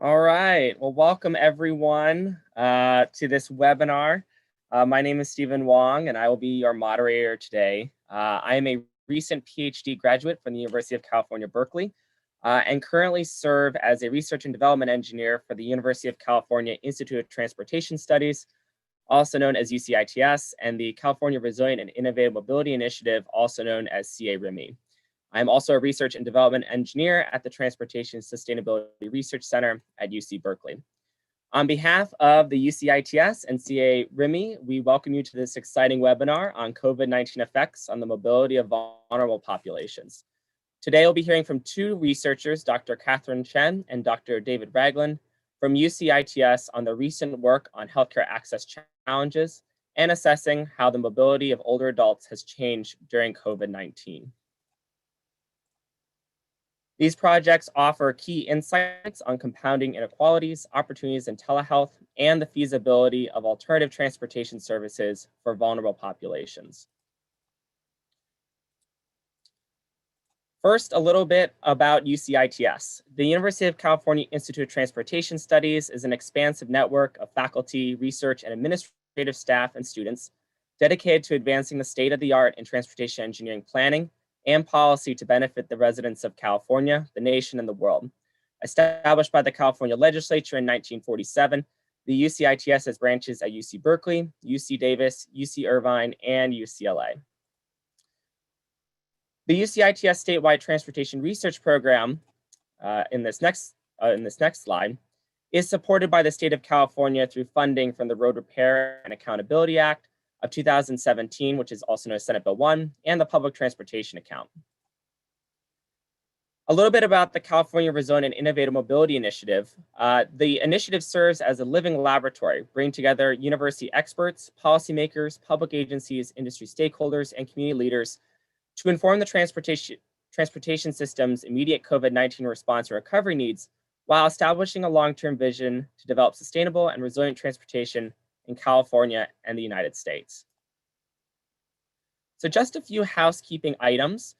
All right. Well, welcome everyone to this webinar. My name is Stephen Wong, and I will be your moderator today. I am a recent PhD graduate from the University of California, Berkeley, and currently serve as a research and development engineer for the University of California Institute of Transportation Studies, also known as UCITS, and the California Resilient and Innovative Mobility Initiative, also known as CA-RIMI. I'm also a research and development engineer at the Transportation Sustainability Research Center at UC Berkeley. On behalf of the UCITS and CA-RIMI, we welcome you to this exciting webinar on COVID-19 effects on the mobility of vulnerable populations. Today, we'll be hearing from two researchers, Dr. Catherine Chen and Dr. David Ragland, from UCITS on the recent work on healthcare access challenges and assessing how the mobility of older adults has changed during COVID-19. These projects offer key insights on compounding inequalities, opportunities in telehealth, and the feasibility of alternative transportation services for vulnerable populations. First, a little bit about UCITS. The University of California Institute of Transportation Studies is an expansive network of faculty, research, and administrative staff and students dedicated to advancing the state-of-the-art in transportation engineering planning and policy to benefit the residents of California, the nation, and the world. Established by the California legislature in 1947, the UCITS has branches at UC Berkeley, UC Davis, UC Irvine, and UCLA. The UCITS statewide transportation research program, in this next slide, is supported by the state of California through funding from the Road Repair and Accountability Act of 2017, which is also known as Senate Bill 1, and the Public Transportation Account. A little bit about the California Resonant and Innovative Mobility Initiative. The initiative serves as a living laboratory, bringing together university experts, policymakers, public agencies, industry stakeholders, and community leaders to inform the transportation system's immediate COVID-19 response and recovery needs, while establishing a long-term vision to develop sustainable and resilient transportation in California and the United States. So just a few housekeeping items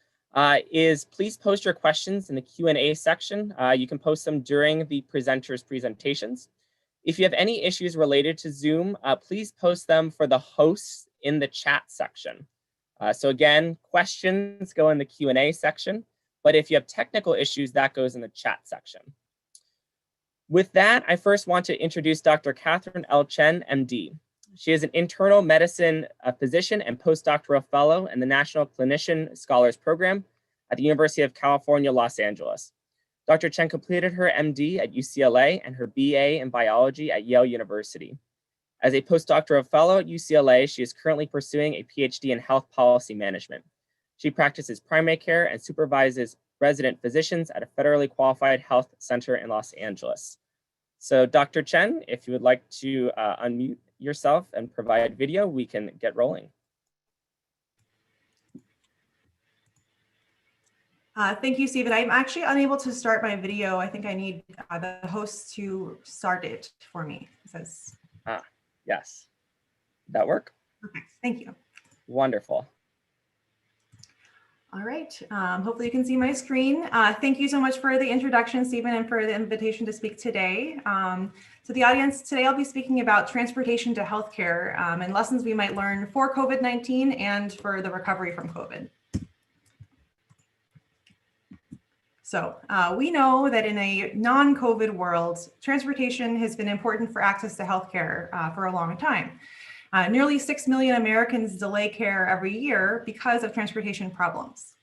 is please post your questions in the Q&A section. You can post them during the presenters' presentations. If you have any issues related to Zoom, please post them for the hosts in the chat section. So again, questions go in the Q&A section, but if you have technical issues, that goes in the chat section. With that, I first want to introduce Dr. Catherine L. Chen, MD. She is an internal medicine physician and postdoctoral fellow in the National Clinician Scholars Program at the University of California, Los Angeles. Dr. Chen completed her MD at UCLA and her BA in biology at Yale University. As a postdoctoral fellow at UCLA, she is currently pursuing a PhD in health policy management. She practices primary care and supervises resident physicians at a federally qualified health center in Los Angeles. So Dr. Chen, if you would like to unmute yourself and provide video, we can get rolling. Thank you, Stephen. I'm actually unable to start my video. I think I need the host to start it for me. It says. Yes. Did that work? Okay, thank you. Wonderful. All right, hopefully you can see my screen. Thank you so much for the introduction, Stephen, and for the invitation to speak today. To the audience, today I'll be speaking about transportation to healthcare and lessons we might learn for COVID-19 and for the recovery from COVID. So we know that in a non-COVID world, transportation has been important for access to healthcare for a long time. Nearly 6 million Americans delay care every year because of transportation problems.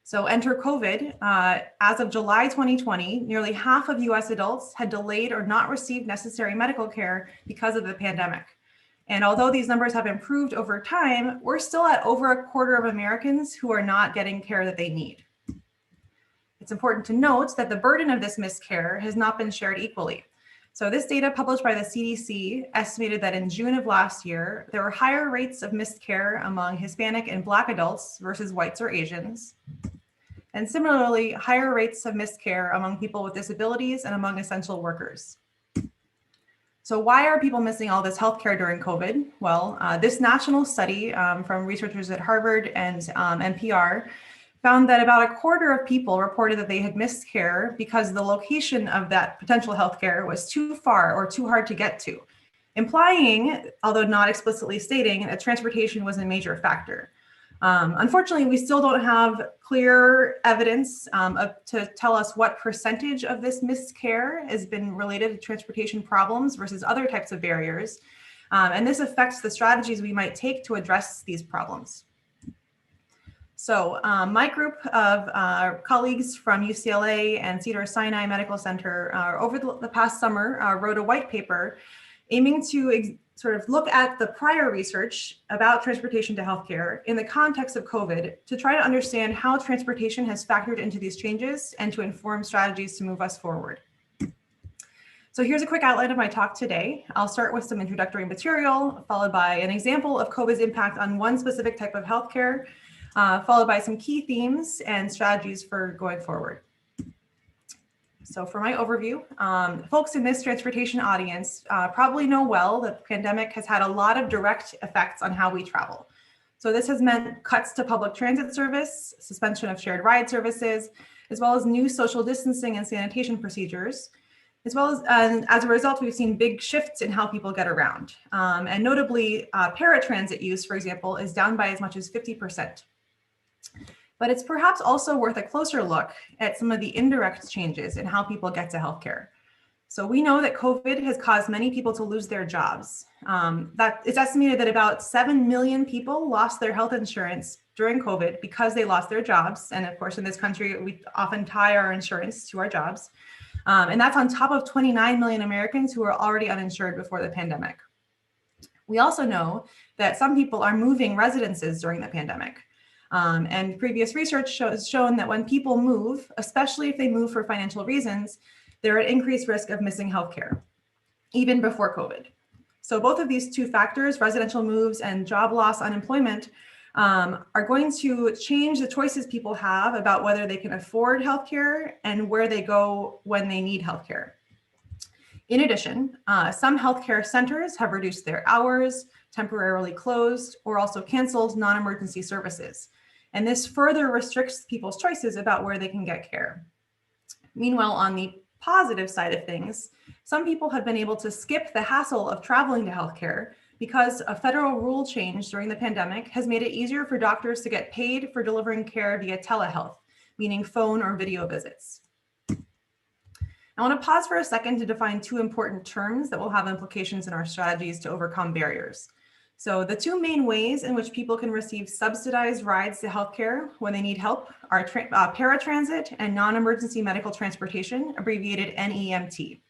So enter COVID. As of July 2020, nearly half of US adults had delayed or not received necessary medical care because of the pandemic. And although these numbers have improved over time, we're still at over a quarter of Americans who are not getting care that they need. It's important to note that the burden of this missed care has not been shared equally. So this data published by the CDC estimated that in June of last year, there were higher rates of missed care among Hispanic and Black adults versus whites or Asians. And similarly, higher rates of missed care among people with disabilities and among essential workers. So why are people missing all this healthcare during COVID? Well, this national study from researchers at Harvard and NPR found that about a quarter of people reported that they had missed care because the location of that potential healthcare was too far or too hard to get to, implying, although not explicitly stating, that transportation was a major factor. Unfortunately, we still don't have clear evidence to tell us what percentage of this missed care has been related to transportation problems versus other types of barriers. And this affects the strategies we might take to address these problems. So my group of colleagues from UCLA and Cedars-Sinai Medical Center over the past summer wrote a white paper aiming to sort of look at the prior research about transportation to healthcare in the context of COVID to try to understand how transportation has factored into these changes and to inform strategies to move us forward. So here's a quick outline of my talk today. I'll start with some introductory material, followed by an example of COVID's impact on one specific type of healthcare, followed by some key themes and strategies for going forward. So for my overview, folks in this transportation audience probably know well that the pandemic has had a lot of direct effects on how we travel. So this has meant cuts to public transit service, suspension of shared ride services, as well as new social distancing and sanitation procedures, as well as a result, we've seen big shifts in how people get around. And notably, paratransit use, for example, is down by as much as 50%. But it's perhaps also worth a closer look at some of the indirect changes in how people get to healthcare. So we know that COVID has caused many people to lose their jobs. It's estimated that about 7 million people lost their health insurance during COVID because they lost their jobs. And of course, in this country, we often tie our insurance to our jobs. And that's on top of 29 million Americans who were already uninsured before the pandemic. We also know that some people are moving residences during the pandemic. And previous research has shown that when people move, especially if they move for financial reasons, they're at increased risk of missing healthcare, even before COVID. So both of these two factors, residential moves and job loss unemployment, are going to change the choices people have about whether they can afford healthcare and where they go when they need healthcare. In addition, some healthcare centers have reduced their hours, temporarily closed, or also canceled non-emergency services. And this further restricts people's choices about where they can get care. Meanwhile, on the positive side of things, some people have been able to skip the hassle of traveling to healthcare because a federal rule change during the pandemic has made it easier for doctors to get paid for delivering care via telehealth, meaning phone or video visits. I want to pause for a second to define two important terms that will have implications in our strategies to overcome barriers. So the two main ways in which people can receive subsidized rides to healthcare when they need help are paratransit and non-emergency medical transportation, abbreviated NEMT.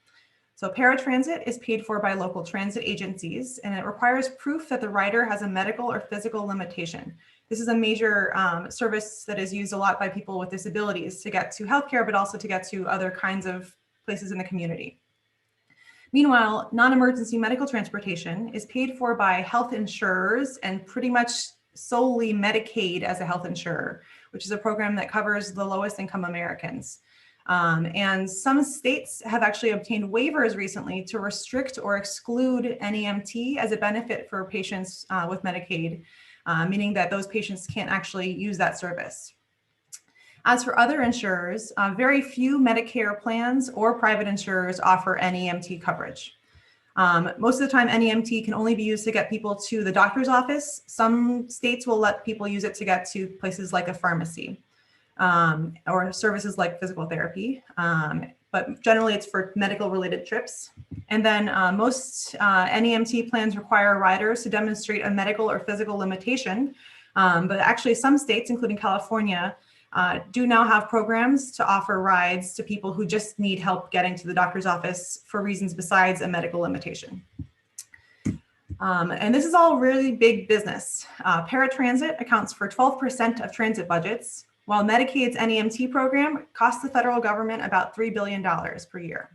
So paratransit is paid for by local transit agencies, and it requires proof that the rider has a medical or physical limitation. This is a major service that is used a lot by people with disabilities to get to healthcare, but also to get to other kinds of places in the community. Meanwhile, non-emergency medical transportation is paid for by health insurers and pretty much solely Medicaid as a health insurer, which is a program that covers the lowest income Americans. And some states have actually obtained waivers recently to restrict or exclude NEMT as a benefit for patients with Medicaid, meaning that those patients can't actually use that service. As for other insurers, very few Medicare plans or private insurers offer NEMT coverage. Most of the time, NEMT can only be used to get people to the doctor's office. Some states will let people use it to get to places like a pharmacy or services like physical therapy. But generally, it's for medical related trips. And then most NEMT plans require riders to demonstrate a medical or physical limitation. But actually, some states, including California, do now have programs to offer rides to people who just need help getting to the doctor's office for reasons besides a medical limitation. And this is all really big business. Paratransit accounts for 12% of transit budgets, while Medicaid's NEMT program costs the federal government about $3 billion per year.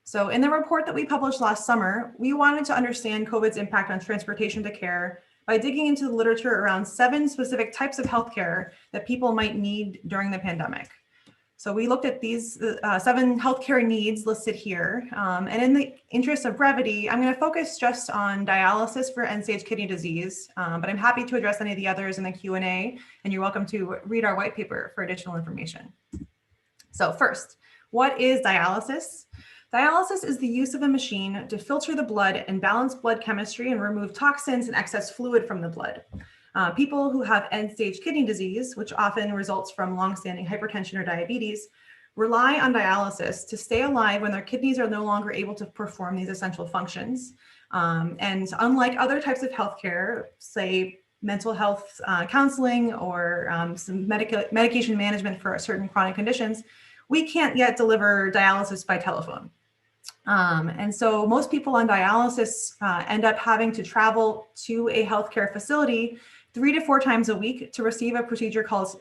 So in the report that we published last summer, we wanted to understand COVID's impact on transportation to care by digging into the literature around 7 specific types of healthcare that people might need during the pandemic. So we looked at these 7 healthcare needs listed here. And in the interest of brevity, I'm going to focus just on dialysis for end-stage kidney disease, but I'm happy to address any of the others in the Q&A, and you're welcome to read our white paper for additional information. So first, what is dialysis? Dialysis is the use of a machine to filter the blood and balance blood chemistry and remove toxins and excess fluid from the blood. People who have end-stage kidney disease, which often results from longstanding hypertension or diabetes, rely on dialysis to stay alive when their kidneys are no longer able to perform these essential functions. And unlike other types of healthcare, say mental health counseling or some medication management for certain chronic conditions, we can't yet deliver dialysis by telephone. And so most people on dialysis end up having to travel to a healthcare facility 3 to 4 times a week to receive a procedure called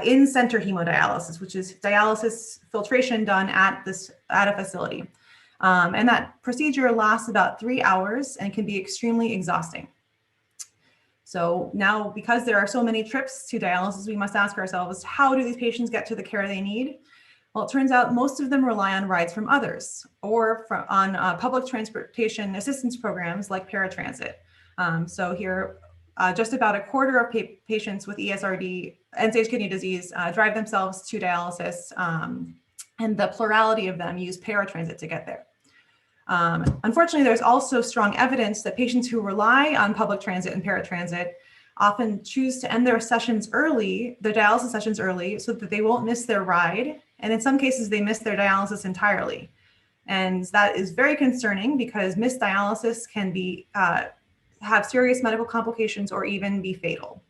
in-center hemodialysis, which is dialysis filtration done at a facility. And that procedure lasts about 3 hours and can be extremely exhausting. So now, because there are so many trips to dialysis, we must ask ourselves, how do these patients get to the care they need? Well, it turns out most of them rely on rides from others or on public transportation assistance programs like Paratransit. So here, just about a quarter of patients with ESRD, end-stage kidney disease, drive themselves to dialysis, and the plurality of them use paratransit to get there. Unfortunately, there's also strong evidence that patients who rely on public transit and paratransit often choose to end their sessions early, their dialysis sessions early, so that they won't miss their ride. And in some cases, they miss their dialysis entirely. And that is very concerning because missed dialysis can be have serious medical complications or even be fatal.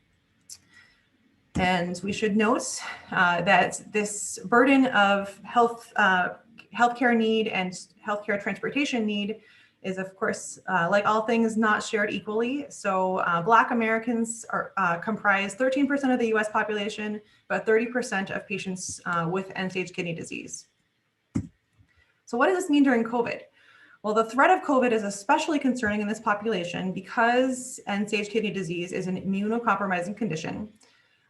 And we should note that this burden of healthcare need and healthcare transportation need is, of course, like all things, not shared equally. So Black Americans comprise 13% of the US population, but 30% of patients with end-stage kidney disease. So what does this mean during COVID? Well, the threat of COVID is especially concerning in this population because end-stage kidney disease is an immunocompromising condition.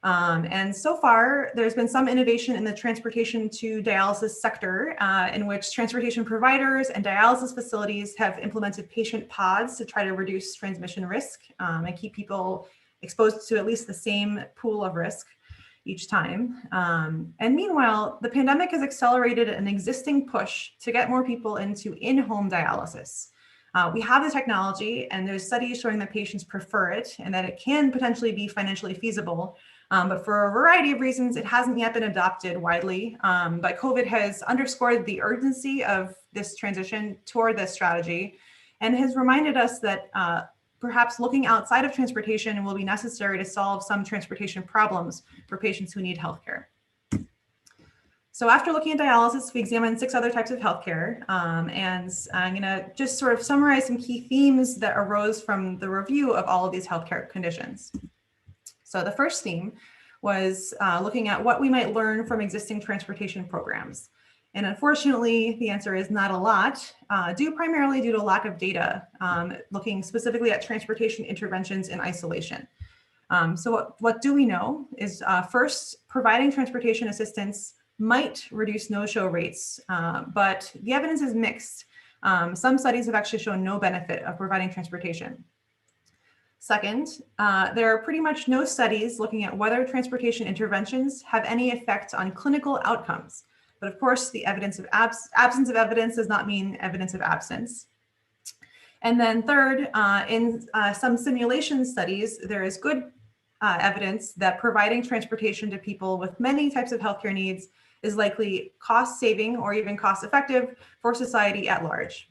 And so far, there's been some innovation in the transportation to dialysis sector in which transportation providers and dialysis facilities have implemented patient pods to try to reduce transmission risk and keep people exposed to at least the same pool of risk each time. And meanwhile, the pandemic has accelerated an existing push to get more people into in-home dialysis. We have the technology, and there's studies showing that patients prefer it and that it can potentially be financially feasible. But for a variety of reasons, it hasn't yet been adopted widely. But COVID has underscored the urgency of this transition toward this strategy and has reminded us that perhaps looking outside of transportation will be necessary to solve some transportation problems for patients who need healthcare. So after looking at dialysis, we examined 6 other types of healthcare. And I'm gonna just sort of summarize some key themes that arose from the review of all of these healthcare conditions. So the first theme was looking at what we might learn from existing transportation programs. And unfortunately, the answer is not a lot, primarily due to lack of data, looking specifically at transportation interventions in isolation. So what do we know is first, providing transportation assistance might reduce no-show rates, but the evidence is mixed. Some studies have actually shown no benefit of providing transportation. Second, there are pretty much no studies looking at whether transportation interventions have any effect on clinical outcomes. But of course, the evidence of absence of evidence does not mean evidence of absence. And then third, in some simulation studies, there is good evidence that providing transportation to people with many types of healthcare needs is likely cost saving or even cost effective for society at large.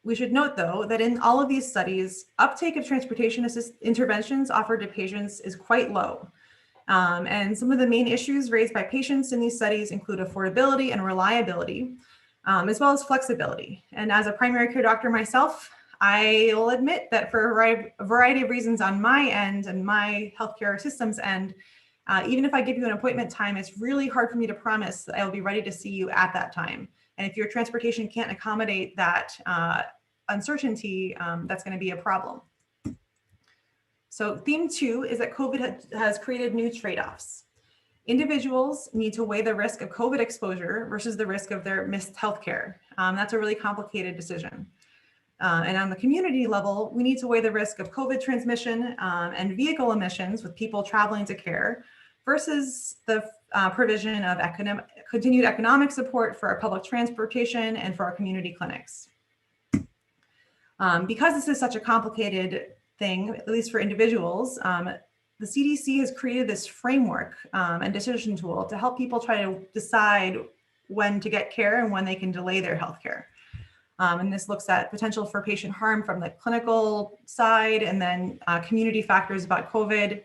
We should note, though, that in all of these studies, uptake of transportation interventions offered to patients is quite low. And some of the main issues raised by patients in these studies include affordability and reliability, as well as flexibility. And as a primary care doctor myself, I will admit that for a variety of reasons on my end and my healthcare system's end, even if I give you an appointment time, it's really hard for me to promise that I'll be ready to see you at that time. And if your transportation can't accommodate that uncertainty, that's going to be a problem. So theme 2 is that COVID has created new trade-offs. Individuals need to weigh the risk of COVID exposure versus the risk of their missed healthcare. That's a really complicated decision. And on the community level, we need to weigh the risk of COVID transmission and vehicle emissions with people traveling to care versus the provision of continued economic support for our public transportation and for our community clinics. Because this is such a complicated thing, at least for individuals, the CDC has created this framework and decision tool to help people try to decide when to get care and when they can delay their health care. And this looks at potential for patient harm from the clinical side and then community factors about COVID.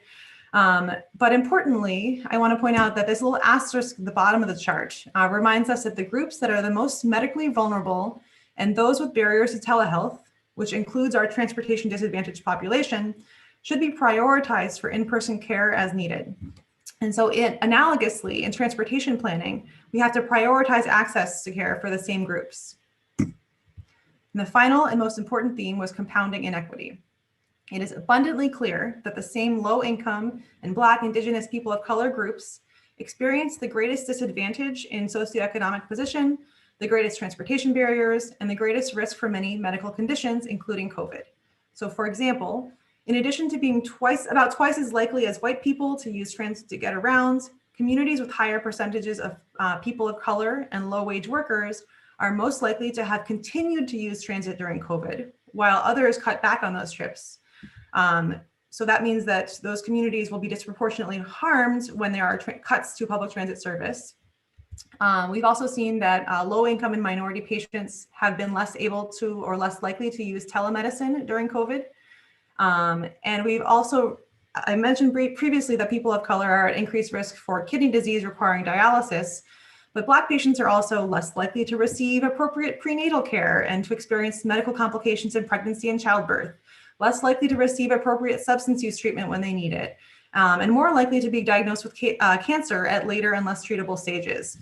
But importantly, I want to point out that this little asterisk at the bottom of the chart reminds us that the groups that are the most medically vulnerable and those with barriers to telehealth, which includes our transportation disadvantaged population, should be prioritized for in-person care as needed. And so analogously, in transportation planning, we have to prioritize access to care for the same groups. And the final and most important theme was compounding inequity. It is abundantly clear that the same low income and Black, Indigenous, people of color groups experience the greatest disadvantage in socioeconomic position, the greatest transportation barriers, and the greatest risk for many medical conditions, including COVID. So for example, in addition to being about twice as likely as white people to use transit to get around, communities with higher percentages of people of color and low-wage workers are most likely to have continued to use transit during COVID, while others cut back on those trips. So that means that those communities will be disproportionately harmed when there are cuts to public transit service. We've also seen that low-income and minority patients have been less able to or less likely to use telemedicine during COVID. And we've also, I mentioned previously that people of color are at increased risk for kidney disease requiring dialysis, but Black patients are also less likely to receive appropriate prenatal care and to experience medical complications in pregnancy and childbirth, less likely to receive appropriate substance use treatment when they need it, and more likely to be diagnosed with cancer at later and less treatable stages.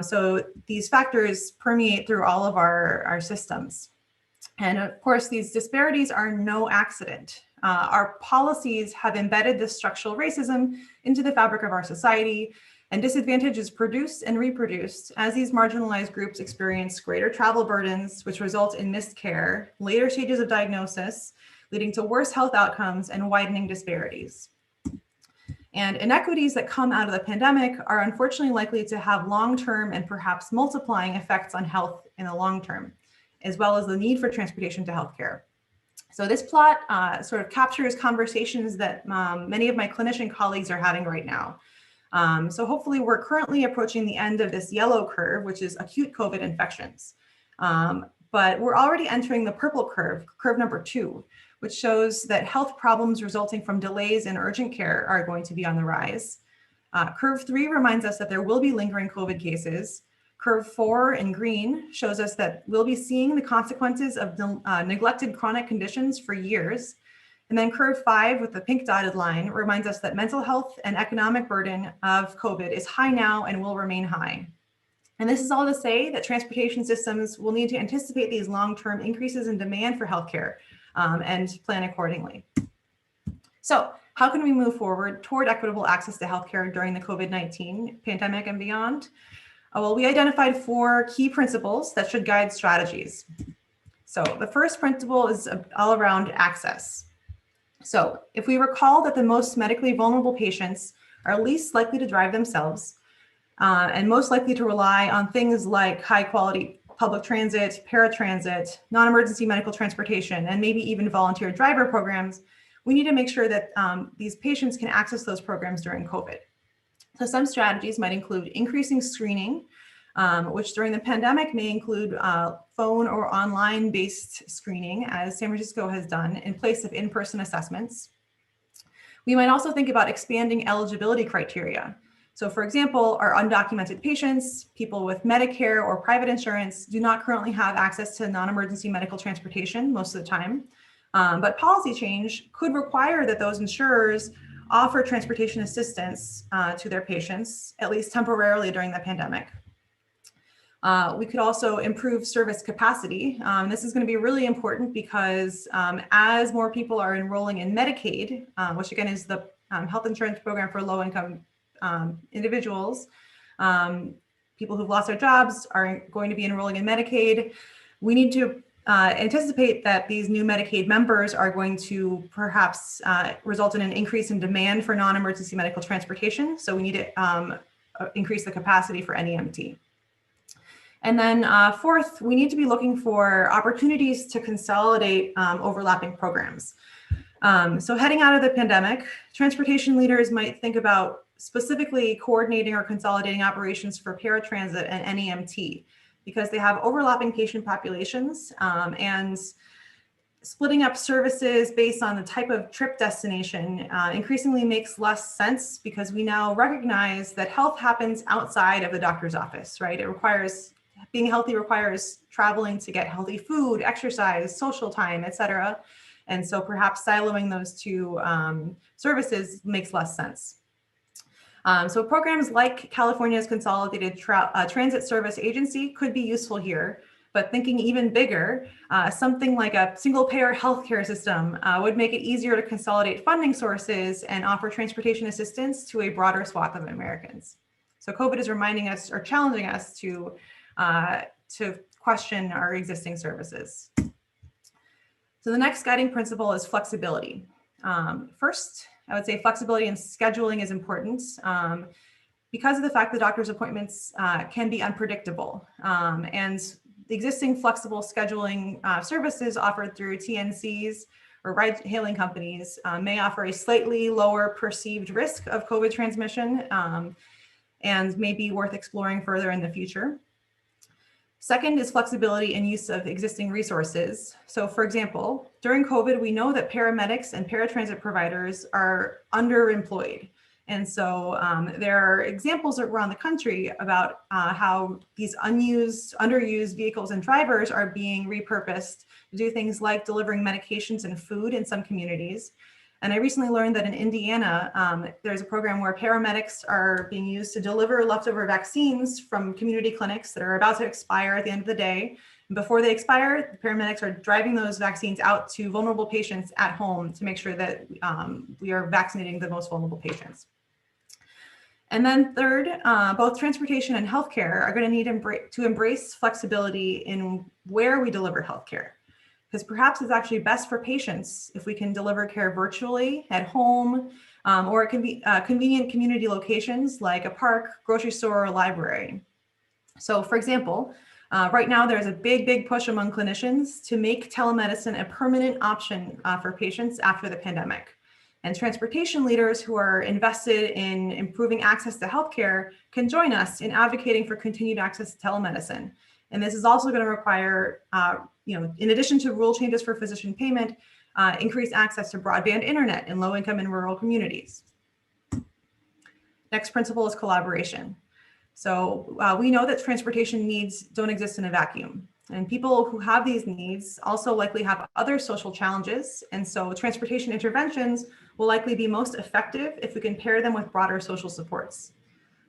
So these factors permeate through all of our systems. And of course, these disparities are no accident. Our policies have embedded this structural racism into the fabric of our society, and disadvantage is produced and reproduced as these marginalized groups experience greater travel burdens, which result in missed care, later stages of diagnosis, leading to worse health outcomes and widening disparities. And inequities that come out of the pandemic are unfortunately likely to have long-term and perhaps multiplying effects on health in the long term, as well as the need for transportation to healthcare. So this plot sort of captures conversations that many of my clinician colleagues are having right now. So hopefully we're currently approaching the end of this yellow curve, which is acute COVID infections. But we're already entering the purple curve, curve number 2, which shows that health problems resulting from delays in urgent care are going to be on the rise. Curve 3 reminds us that there will be lingering COVID cases. Curve 4 in green shows us that we'll be seeing the consequences of neglected chronic conditions for years. And then curve 5 with the pink dotted line reminds us that mental health and economic burden of COVID is high now and will remain high. And this is all to say that transportation systems will need to anticipate these long-term increases in demand for healthcare and plan accordingly. So how can we move forward toward equitable access to healthcare during the COVID-19 pandemic and beyond? Well, we identified 4 key principles that should guide strategies. So the first principle is all around access. So if we recall that the most medically vulnerable patients are least likely to drive themselves and most likely to rely on things like high quality public transit, paratransit, non-emergency medical transportation, and maybe even volunteer driver programs, we need to make sure that these patients can access those programs during COVID. So some strategies might include increasing screening, which during the pandemic may include phone or online-based screening, as San Francisco has done, in place of in-person assessments. We might also think about expanding eligibility criteria. So for example, our undocumented patients, people with Medicare or private insurance do not currently have access to non-emergency medical transportation most of the time, but policy change could require that those insurers offer transportation assistance to their patients, at least temporarily during the pandemic. We could also improve service capacity. This is going to be really important because as more people are enrolling in Medicaid, which again is the health insurance program for low-income individuals, people who've lost their jobs are going to be enrolling in Medicaid. We need to anticipate that these new Medicaid members are going to perhaps result in an increase in demand for non-emergency medical transportation. So we need to increase the capacity for NEMT. And then fourth, we need to be looking for opportunities to consolidate overlapping programs. So heading out of the pandemic, transportation leaders might think about specifically coordinating or consolidating operations for paratransit and NEMT, because they have overlapping patient populations, and splitting up services based on the type of trip destination increasingly makes less sense, because we now recognize that health happens outside of the doctor's office, right? Being healthy requires traveling to get healthy food, exercise, social time, et cetera. And so perhaps siloing those two services makes less sense. So programs like California's Consolidated Transit Service Agency could be useful here, but thinking even bigger, something like a single payer healthcare system would make it easier to consolidate funding sources and offer transportation assistance to a broader swath of Americans. So COVID is reminding us or challenging us to question our existing services. So the next guiding principle is flexibility. First, I would say flexibility in scheduling is important because of the fact that doctor's appointments can be unpredictable. And the existing flexible scheduling services offered through TNCs or ride-hailing companies may offer a slightly lower perceived risk of COVID transmission and may be worth exploring further in the future. Second is flexibility in use of existing resources. So for example, during COVID, we know that paramedics and paratransit providers are underemployed. And so there are examples around the country about how these underused vehicles and drivers are being repurposed to do things like delivering medications and food in some communities. And I recently learned that in Indiana, there's a program where paramedics are being used to deliver leftover vaccines from community clinics that are about to expire at the end of the day. And before they expire, the paramedics are driving those vaccines out to vulnerable patients at home to make sure that we are vaccinating the most vulnerable patients. And then third, both transportation and healthcare are going to need to embrace flexibility in where we deliver healthcare. Because perhaps it's actually best for patients if we can deliver care virtually at home, or it can be convenient community locations like a park, grocery store, or library. So for example, right now there's a big push among clinicians to make telemedicine a permanent option for patients after the pandemic. And transportation leaders who are invested in improving access to healthcare can join us in advocating for continued access to telemedicine. And this is also going to require, in addition to rule changes for physician payment, increased access to broadband internet in low-income and rural communities. Next principle is collaboration. So we know that transportation needs don't exist in a vacuum. And people who have these needs also likely have other social challenges. And so transportation interventions will likely be most effective if we can pair them with broader social supports.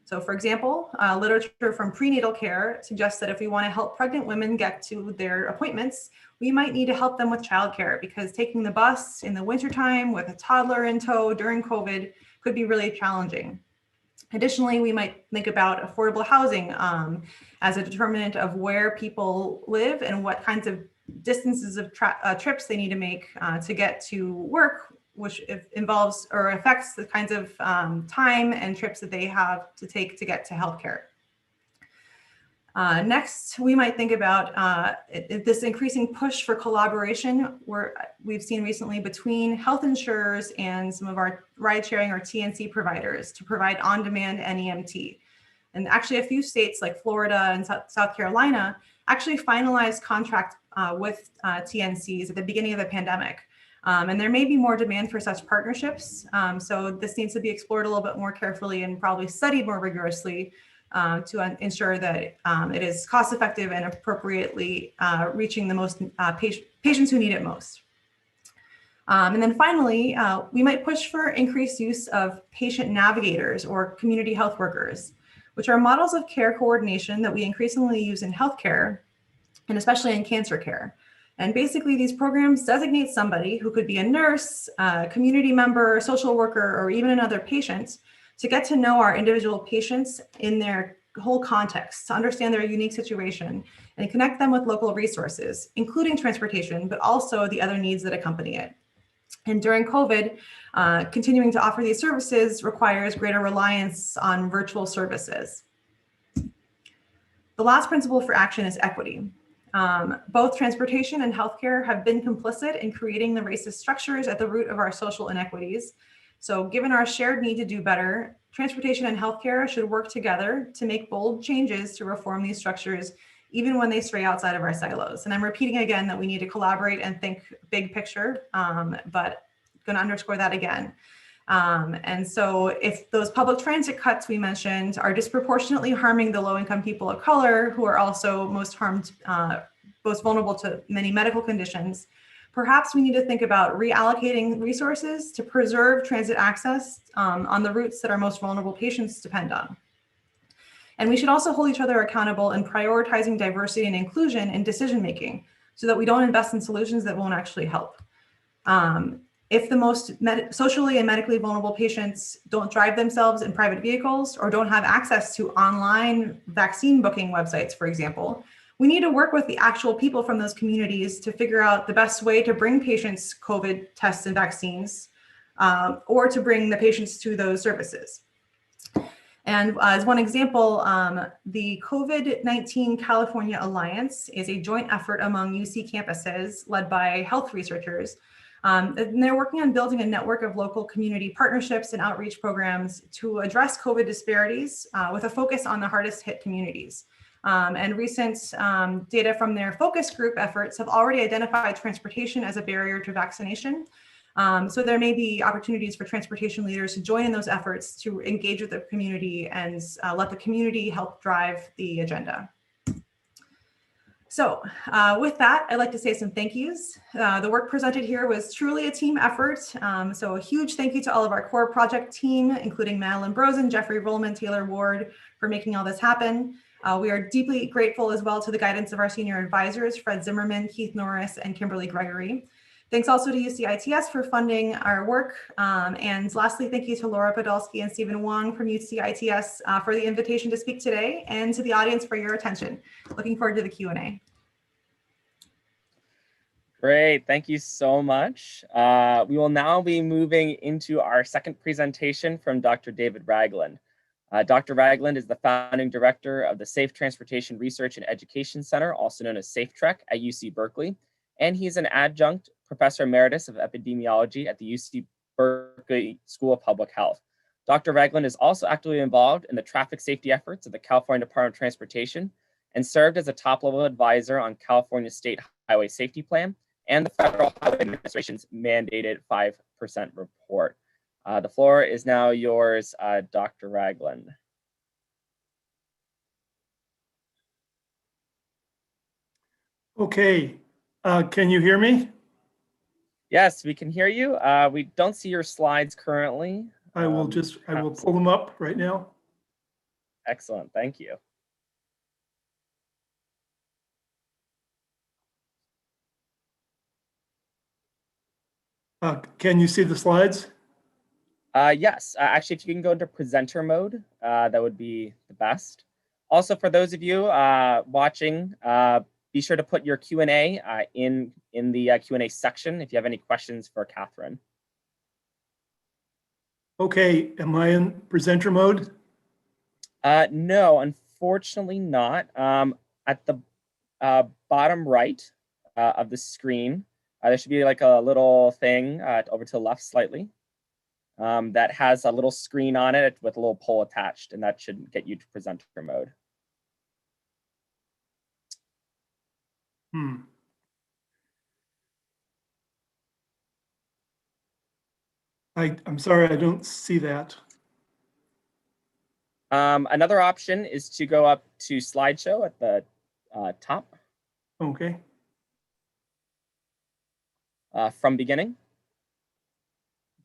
So for example, literature from prenatal care suggests that if we want to help pregnant women get to their appointments, we might need to help them with childcare, because taking the bus in the wintertime with a toddler in tow during COVID could be really challenging. Additionally, we might think about affordable housing as a determinant of where people live and what kinds of distances of trips they need to make to get to work, which involves or affects the kinds of time and trips that they have to take to get to healthcare. Next, we might think about this increasing push for collaboration we've seen recently between health insurers and some of our ride sharing or TNC providers to provide on-demand NEMT. And actually a few states like Florida and South Carolina actually finalized contract with TNCs at the beginning of the pandemic. And there may be more demand for such partnerships. So this needs to be explored a little bit more carefully and probably studied more rigorously to ensure that it is cost effective and appropriately reaching the most patients who need it most. And then finally, we might push for increased use of patient navigators or community health workers, which are models of care coordination that we increasingly use in healthcare and especially in cancer care. And basically these programs designate somebody who could be a nurse, a community member, a social worker, or even another patient to get to know our individual patients in their whole context, to understand their unique situation, and connect them with local resources, including transportation, but also the other needs that accompany it. And during COVID, continuing to offer these services requires greater reliance on virtual services. The last principle for action is equity. Both transportation and healthcare have been complicit in creating the racist structures at the root of our social inequities. So given our shared need to do better, transportation and healthcare should work together to make bold changes to reform these structures, even when they stray outside of our silos. And I'm repeating again that we need to collaborate and think big picture, but going to underscore that again. And so if those public transit cuts we mentioned are disproportionately harming the low-income people of color, who are also most harmed, most vulnerable to many medical conditions, perhaps we need to think about reallocating resources to preserve transit access on the routes that our most vulnerable patients depend on. And we should also hold each other accountable in prioritizing diversity and inclusion in decision-making so that we don't invest in solutions that won't actually help. If the most socially and medically vulnerable patients don't drive themselves in private vehicles or don't have access to online vaccine booking websites, for example, we need to work with the actual people from those communities to figure out the best way to bring patients COVID tests and vaccines, or to bring the patients to those services. And as one example, the COVID-19 California Alliance is a joint effort among UC campuses led by health researchers. And they're working on building a network of local community partnerships and outreach programs to address COVID disparities with a focus on the hardest hit communities. And recent data from their focus group efforts have already identified transportation as a barrier to vaccination. So there may be opportunities for transportation leaders to join in those efforts to engage with the community and let the community help drive the agenda. So with that, I'd like to say some thank yous. The work presented here was truly a team effort. So a huge thank you to all of our core project team, including Madeline Brosen, Jeffrey Rollman, Taylor Ward, for making all this happen. We are deeply grateful as well to the guidance of our senior advisors, Fred Zimmerman, Keith Norris, and Kimberly Gregory. Thanks also to UCITS for funding our work. And lastly, thank you to Laura Podolsky and Stephen Wong from UCITS for the invitation to speak today, and to the audience for your attention. Looking forward to the Q&A. Great, thank you so much. We will now be moving into our second presentation from Dr. David Ragland. Dr. Ragland is the founding director of the Safe Transportation Research and Education Center, also known as SafeTrek at UC Berkeley. And he's an adjunct professor emeritus of epidemiology at the UC Berkeley School of Public Health. Dr. Ragland is also actively involved in the traffic safety efforts of the California Department of Transportation and served as a top-level advisor on California State Highway Safety Plan and the Federal Highway Administration's mandated 5% report. The floor is now yours, Dr. Ragland. Okay, can you hear me? Yes, we can hear you. We don't see your slides currently. I will pull them up right now. Excellent, thank you. Can you see the slides? Yes, actually, if you can go into presenter mode, that would be the best. Also, for those of you watching, be sure to put your Q&A in the Q&A section if you have any questions for Catherine. Okay, am I in presenter mode? No, unfortunately not. At the bottom right of the screen, there should be like a little thing over to the left slightly that has a little screen on it with a little poll attached, and that should get you to presenter mode. I'm sorry, I don't see that. Another option is to go up to slideshow at the top. Okay. From beginning.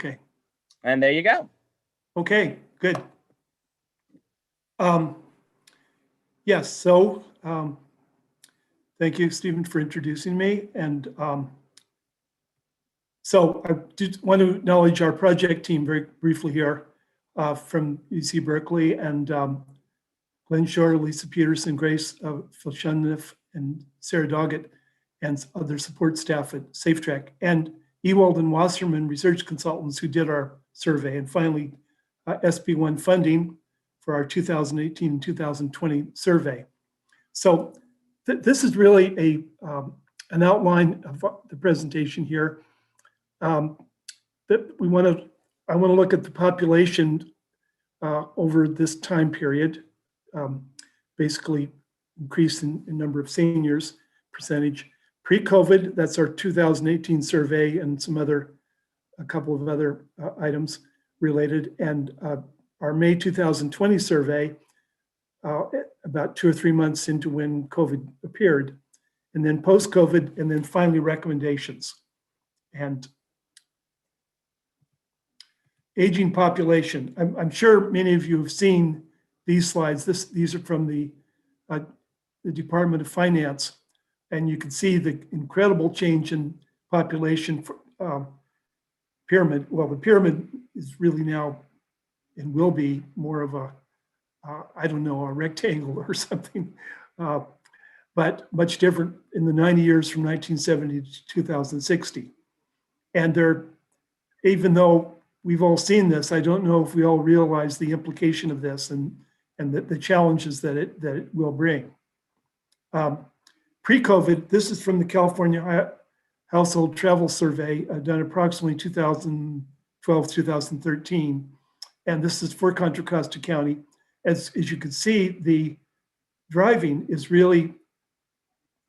Okay. And there you go. Okay, good. Yes, so thank you, Stephen, for introducing me. And so I just want to acknowledge our project team very briefly here. from UC Berkeley, and Glenn Shore, Lisa Peterson, Grace Filshunev, and Sarah Doggett, and other support staff at SafeTrack, and Ewald and Wasserman, research consultants who did our survey, and finally SB1 funding for our 2018 and 2020 survey. So this is really an outline of the presentation here. That I want to look at the population over this time period, basically increase in number of seniors percentage. Pre-COVID, that's our 2018 survey and a couple of other items related. And our May 2020 survey, about 2 or 3 months into when COVID appeared, and then post-COVID, and then finally recommendations. And aging population. I'm sure many of you have seen these slides. These are from the Department of Finance, and you can see the incredible change in population pyramid. Well, the pyramid is really now and will be more of a, I don't know, a rectangle or something, but much different in the 90 years from 1970 to 2060. And even though we've all seen this, I don't know if we all realize the implication of this and the challenges that it will bring. Pre-COVID, this is from the California Household Travel Survey, done approximately 2012, 2013. And this is for Contra Costa County. As you can see, the driving is really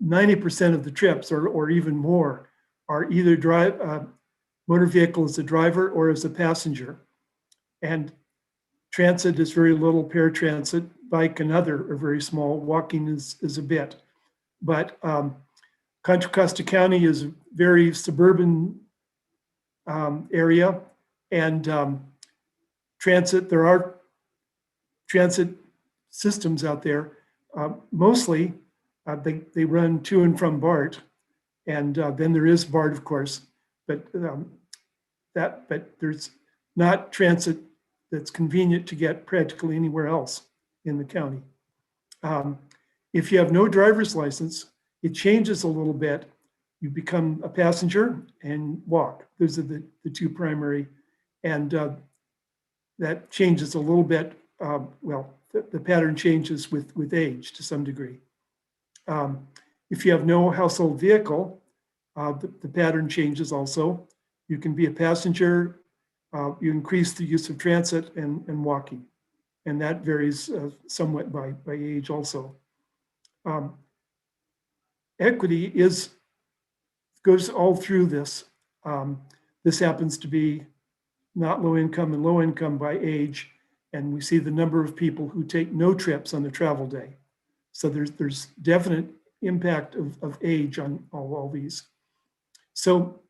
90% of the trips or even more are either motor vehicle as a driver or as a passenger. And transit is very little, paratransit, bike and other are very small, walking is a bit. But Contra Costa County is a very suburban area, and transit, there are transit systems out there. Mostly they run to and from BART, and then there is BART, of course, but there's not transit that's convenient to get practically anywhere else in the county. If you have no driver's license, it changes a little bit. You become a passenger and walk. Those are the two primary, and that changes a little bit. Well, the pattern changes with age to some degree. If you have no household vehicle, the pattern changes also. You can be a passenger, you increase the use of transit and walking, and that varies somewhat by age also. Equity goes all through this. This happens to be not low income and low income by age, and we see the number of people who take no trips on the travel day. So there's definite impact of age on all these. So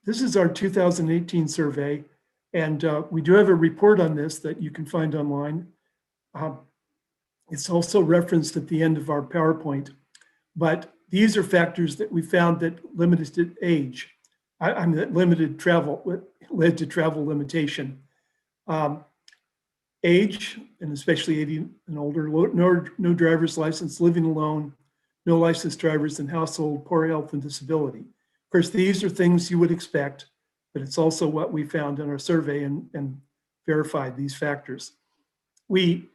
this is our 2018 survey, and we do have a report on this that you can find online. It's also referenced at the end of our PowerPoint, but these are factors that we found that limited age. That limited travel, led to travel limitation. Age, and especially 80 and older, no driver's license, living alone, no licensed drivers in household, poor health and disability. Of course, these are things you would expect, but it's also what we found in our survey and verified these factors. We,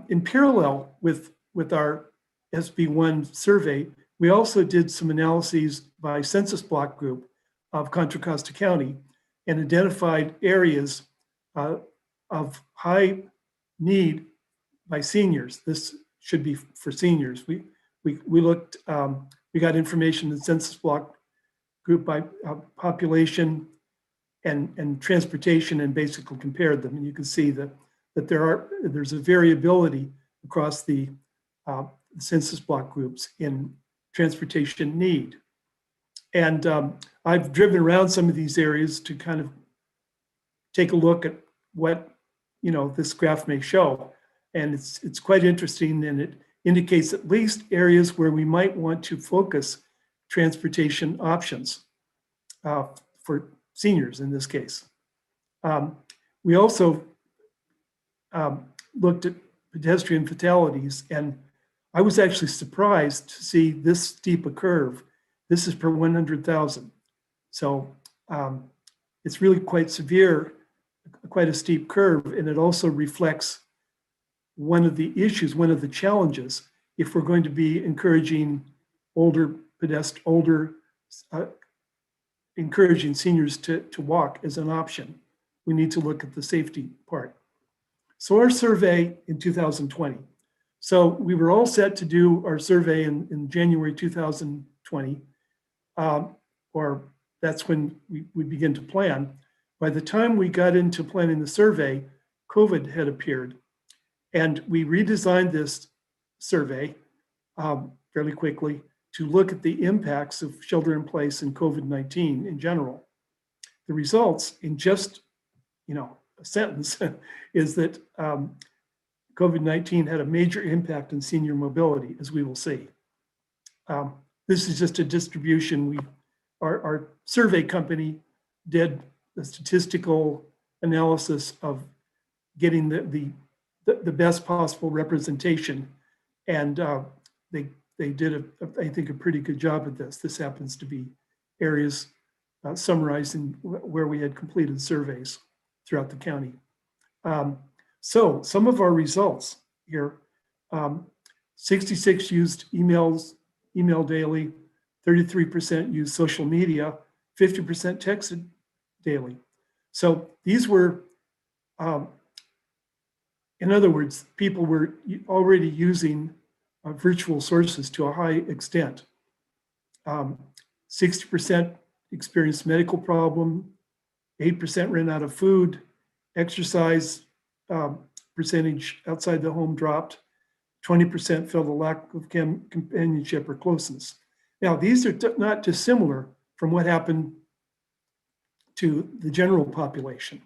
in parallel with our SB1 survey, we also did some analyses by census block group of Contra Costa County and identified areas of high need by seniors. This should be for seniors. We looked, we got information in the census block group by population and transportation and basically compared them. And you can see that there's a variability across the census block groups in transportation need. And I've driven around some of these areas to kind of take a look at what this graph may show. And it's quite interesting, and it indicates at least areas where we might want to focus transportation options for seniors in this case. We also looked at pedestrian fatalities, and I was actually surprised to see this steep a curve. This is per 100,000. So it's really quite severe, quite a steep curve, and it also reflects one of the issues, one of the challenges, if we're going to be encouraging encouraging seniors to walk as an option, we need to look at the safety part. So our survey in 2020. So we were all set to do our survey in January 2020, or that's when we begin to plan. By the time we got into planning the survey, COVID had appeared. And we redesigned this survey fairly quickly to look at the impacts of shelter in place and COVID-19 in general. The results in just, a sentence is that COVID-19 had a major impact on senior mobility, as we will see. This is just a distribution. Our survey company did a statistical analysis of getting the best possible representation, and they did I think a pretty good job at this. This happens to be areas summarizing where we had completed surveys throughout the county. So some of our results here: 66 used email daily, 33% used social media, 50% texted daily. So these were, in other words, people were already using virtual sources to a high extent. 60% experienced medical problem, 8% ran out of food, exercise percentage outside the home dropped, 20% felt a lack of companionship or closeness. Now, these are not dissimilar from what happened to the general population.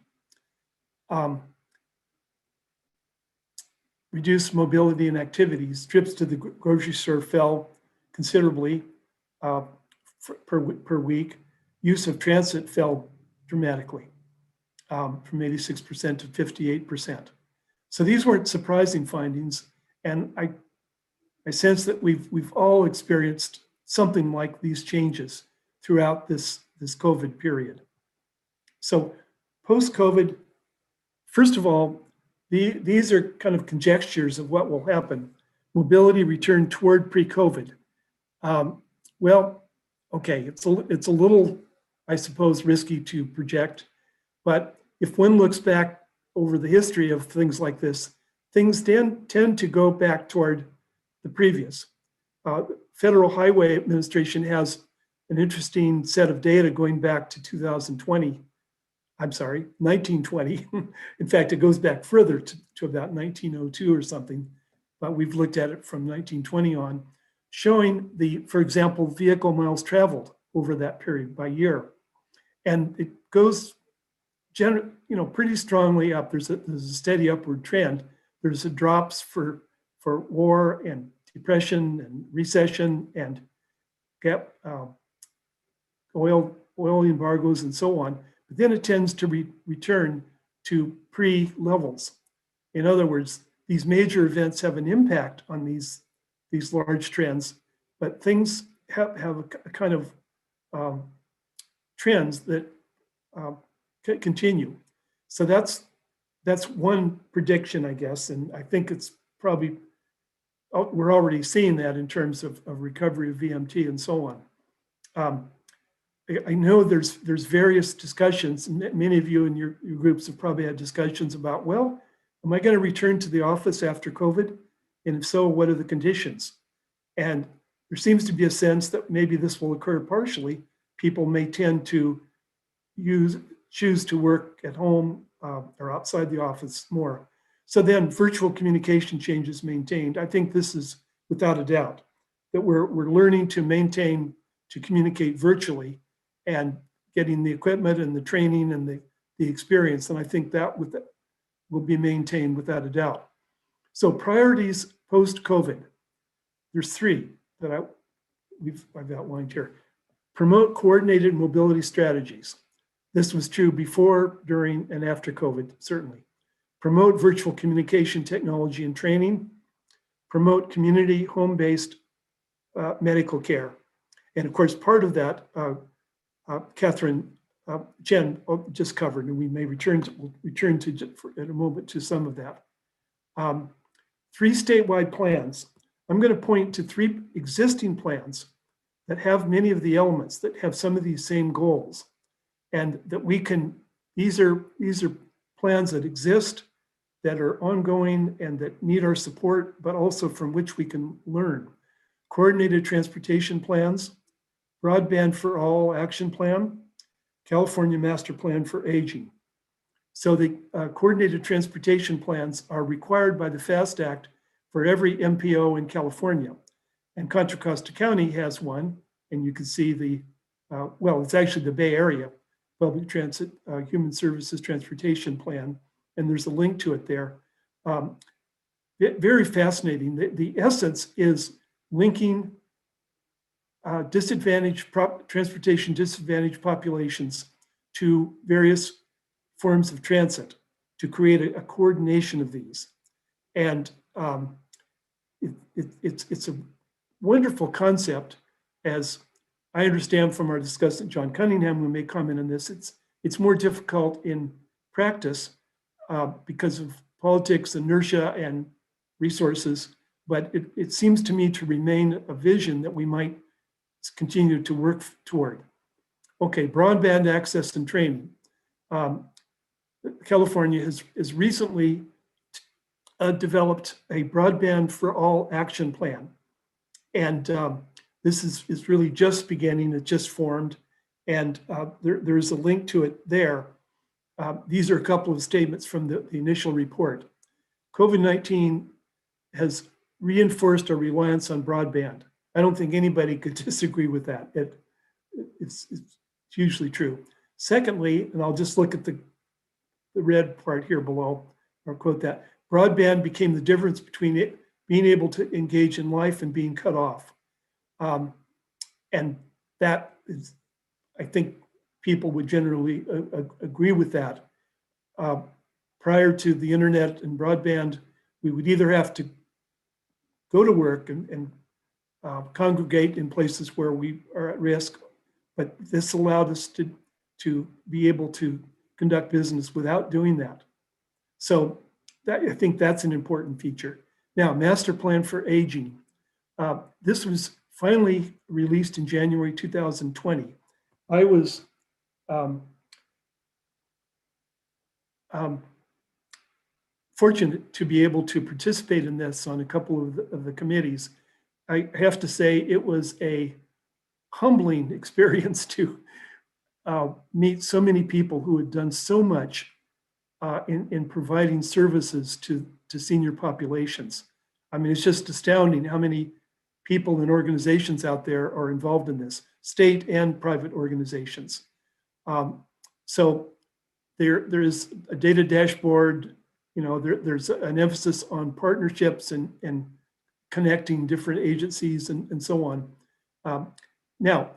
Reduced mobility and activities, trips to the grocery store fell considerably per week. Use of transit fell dramatically from 86% to 58%. So these weren't surprising findings, and I sense that we've all experienced something like these changes throughout this COVID period. So post-COVID, first of all, these are kind of conjectures of what will happen. Mobility returned toward pre-COVID. Well, okay, it's a little, I suppose, risky to project, but if one looks back over the history of things like this, things tend to go back toward the previous. Federal Highway Administration has an interesting set of data going back to 1920. In fact, it goes back further to about 1902 or something, but we've looked at it from 1920 on, showing for example, vehicle miles traveled over that period by year. And it goes pretty strongly up. There's a steady upward trend. There's drops for war and depression and recession and oil embargoes and so on. But then it tends to return to pre-levels. In other words, these major events have an impact on these large trends, but things have a kind of trends that continue. So that's one prediction, I guess, and I think it's probably, we're already seeing that in terms of recovery of VMT and so on. I know there's various discussions, and many of you in your groups have probably had discussions about, well, am I going to return to the office after COVID? And if so, what are the conditions? And there seems to be a sense that maybe this will occur partially. People may tend to choose to work at home or outside the office more. So then virtual communication changes maintained. I think this is without a doubt that we're learning to communicate virtually and getting the equipment and the training and the experience. And I think that will be maintained without a doubt. So priorities post-COVID, there's three that I've outlined here. Promote coordinated mobility strategies. This was true before, during, and after COVID, certainly. Promote virtual communication technology and training. Promote community home-based medical care. And of course, part of that, Catherine Jen just covered, and we may return to in a moment to some of that. 3 statewide plans. I'm going to point to 3 existing plans that have many of the elements, that have some of these same goals, and that we can, these are plans that exist, that are ongoing, and that need our support, but also from which we can learn. Coordinated transportation plans, Broadband for All Action Plan, California Master Plan for Aging. So the coordinated transportation plans are required by the FAST Act for every MPO in California. And Contra Costa County has one, and you can see the, well, it's actually the Bay Area Public Transit Human Services Transportation Plan, and there's a link to it there. Very fascinating. The essence is linking transportation disadvantaged populations to various forms of transit to create a coordination of these. And it's a wonderful concept, as I understand from our discussant, John Cunningham, who may comment on this. It's more difficult in practice because of politics, inertia, and resources, but it seems to me to remain a vision that we might continue to work toward. Okay, broadband access and training. California has recently developed a Broadband for All action plan. And this is really just beginning, it just formed. And there's a link to it there. These are a couple of statements from the initial report. COVID-19 has reinforced our reliance on broadband. I don't think anybody could disagree with that. It's hugely true. Secondly, and I'll just look at the red part here below, or quote that, broadband became the difference between it being able to engage in life and being cut off. And that is, I think people would generally agree with that. Prior to the internet and broadband, we would either have to go to work and congregate in places where we are at risk, but this allowed us to be able to conduct business without doing that. So I think that's an important feature. Now, Master Plan for Aging. This was finally released in January 2020. I was fortunate to be able to participate in this on a couple of the committees. I have to say it was a humbling experience to meet so many people who had done so much in providing services to senior populations. I mean, it's just astounding how many people and organizations out there are involved in this, state and private organizations. So there is a data dashboard, you know, there's an emphasis on partnerships and connecting different agencies and so on. Now,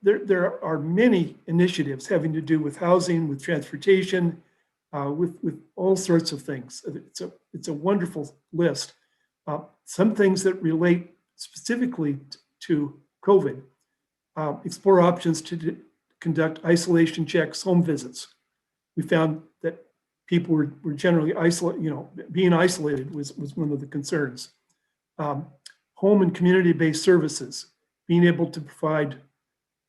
there are many initiatives having to do with housing, with transportation, with all sorts of things. It's a wonderful list. Some things that relate specifically to COVID. Explore options to conduct isolation checks, home visits. We found that people were generally isolated, you know, being isolated was one of the concerns. Home and community-based services, being able to provide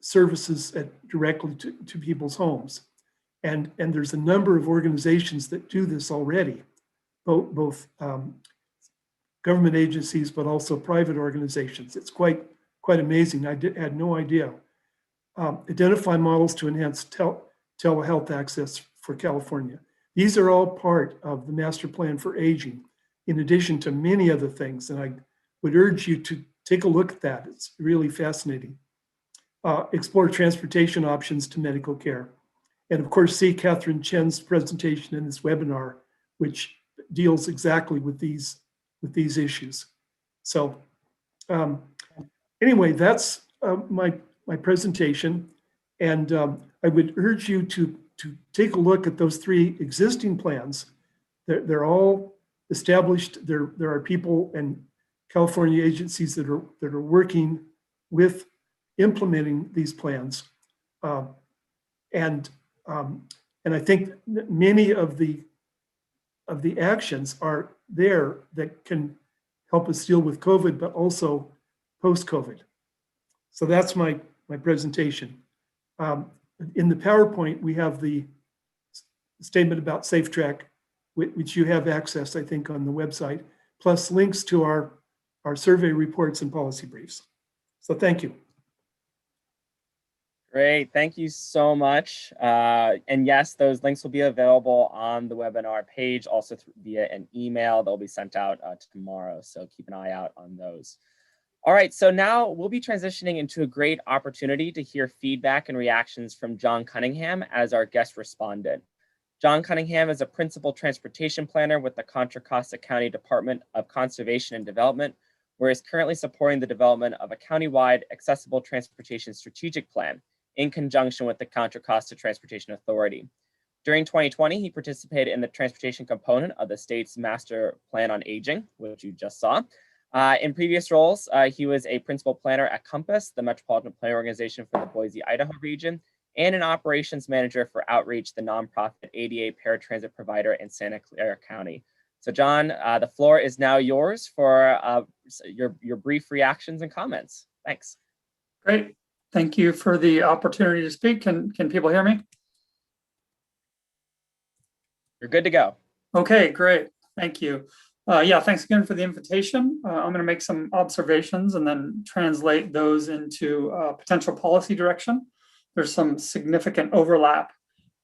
services directly to people's homes. And there's a number of organizations that do this already, both government agencies, but also private organizations. It's quite amazing. I had no idea. Identify models to enhance telehealth access for California. These are all part of the Master Plan for Aging, in addition to many other things. And I would urge you to take a look at that. It's really fascinating. Explore transportation options to medical care. And of course, see Catherine Chen's presentation in this webinar, which deals exactly with these issues. So anyway, that's my presentation. And I would urge you to take a look at those 3 existing plans. They're all established. There are people and California agencies that are working with implementing these plans. And I think that many of the actions are there that can help us deal with COVID, but also post-COVID. So that's my presentation. In the PowerPoint, we have the statement about SafeTrack, which you have access, I think, on the website, plus links to our survey reports and policy briefs. So thank you. Great, thank you so much. And yes, those links will be available on the webinar page, also via an email. They'll be sent out tomorrow, so keep an eye out on those. All right, so now we'll be transitioning into a great opportunity to hear feedback and reactions from John Cunningham as our guest respondent. John Cunningham is a principal transportation planner with the Contra Costa County Department of Conservation and Development, where he's currently supporting the development of a countywide accessible transportation strategic plan in conjunction with the Contra Costa Transportation Authority. During 2020, he participated in the transportation component of the state's Master Plan on Aging, which you just saw. In previous roles, he was a principal planner at Compass, the Metropolitan Planning Organization for the Boise, Idaho region, and an operations manager for Outreach, the nonprofit ADA paratransit provider in Santa Clara County. So John, the floor is now yours for your brief reactions and comments. Thanks. Great. Thank you for the opportunity to speak. Can people hear me? You're good to go. Okay, great. Thank you. Yeah, thanks again for the invitation. I'm going to make some observations and then translate those into potential policy direction. There's some significant overlap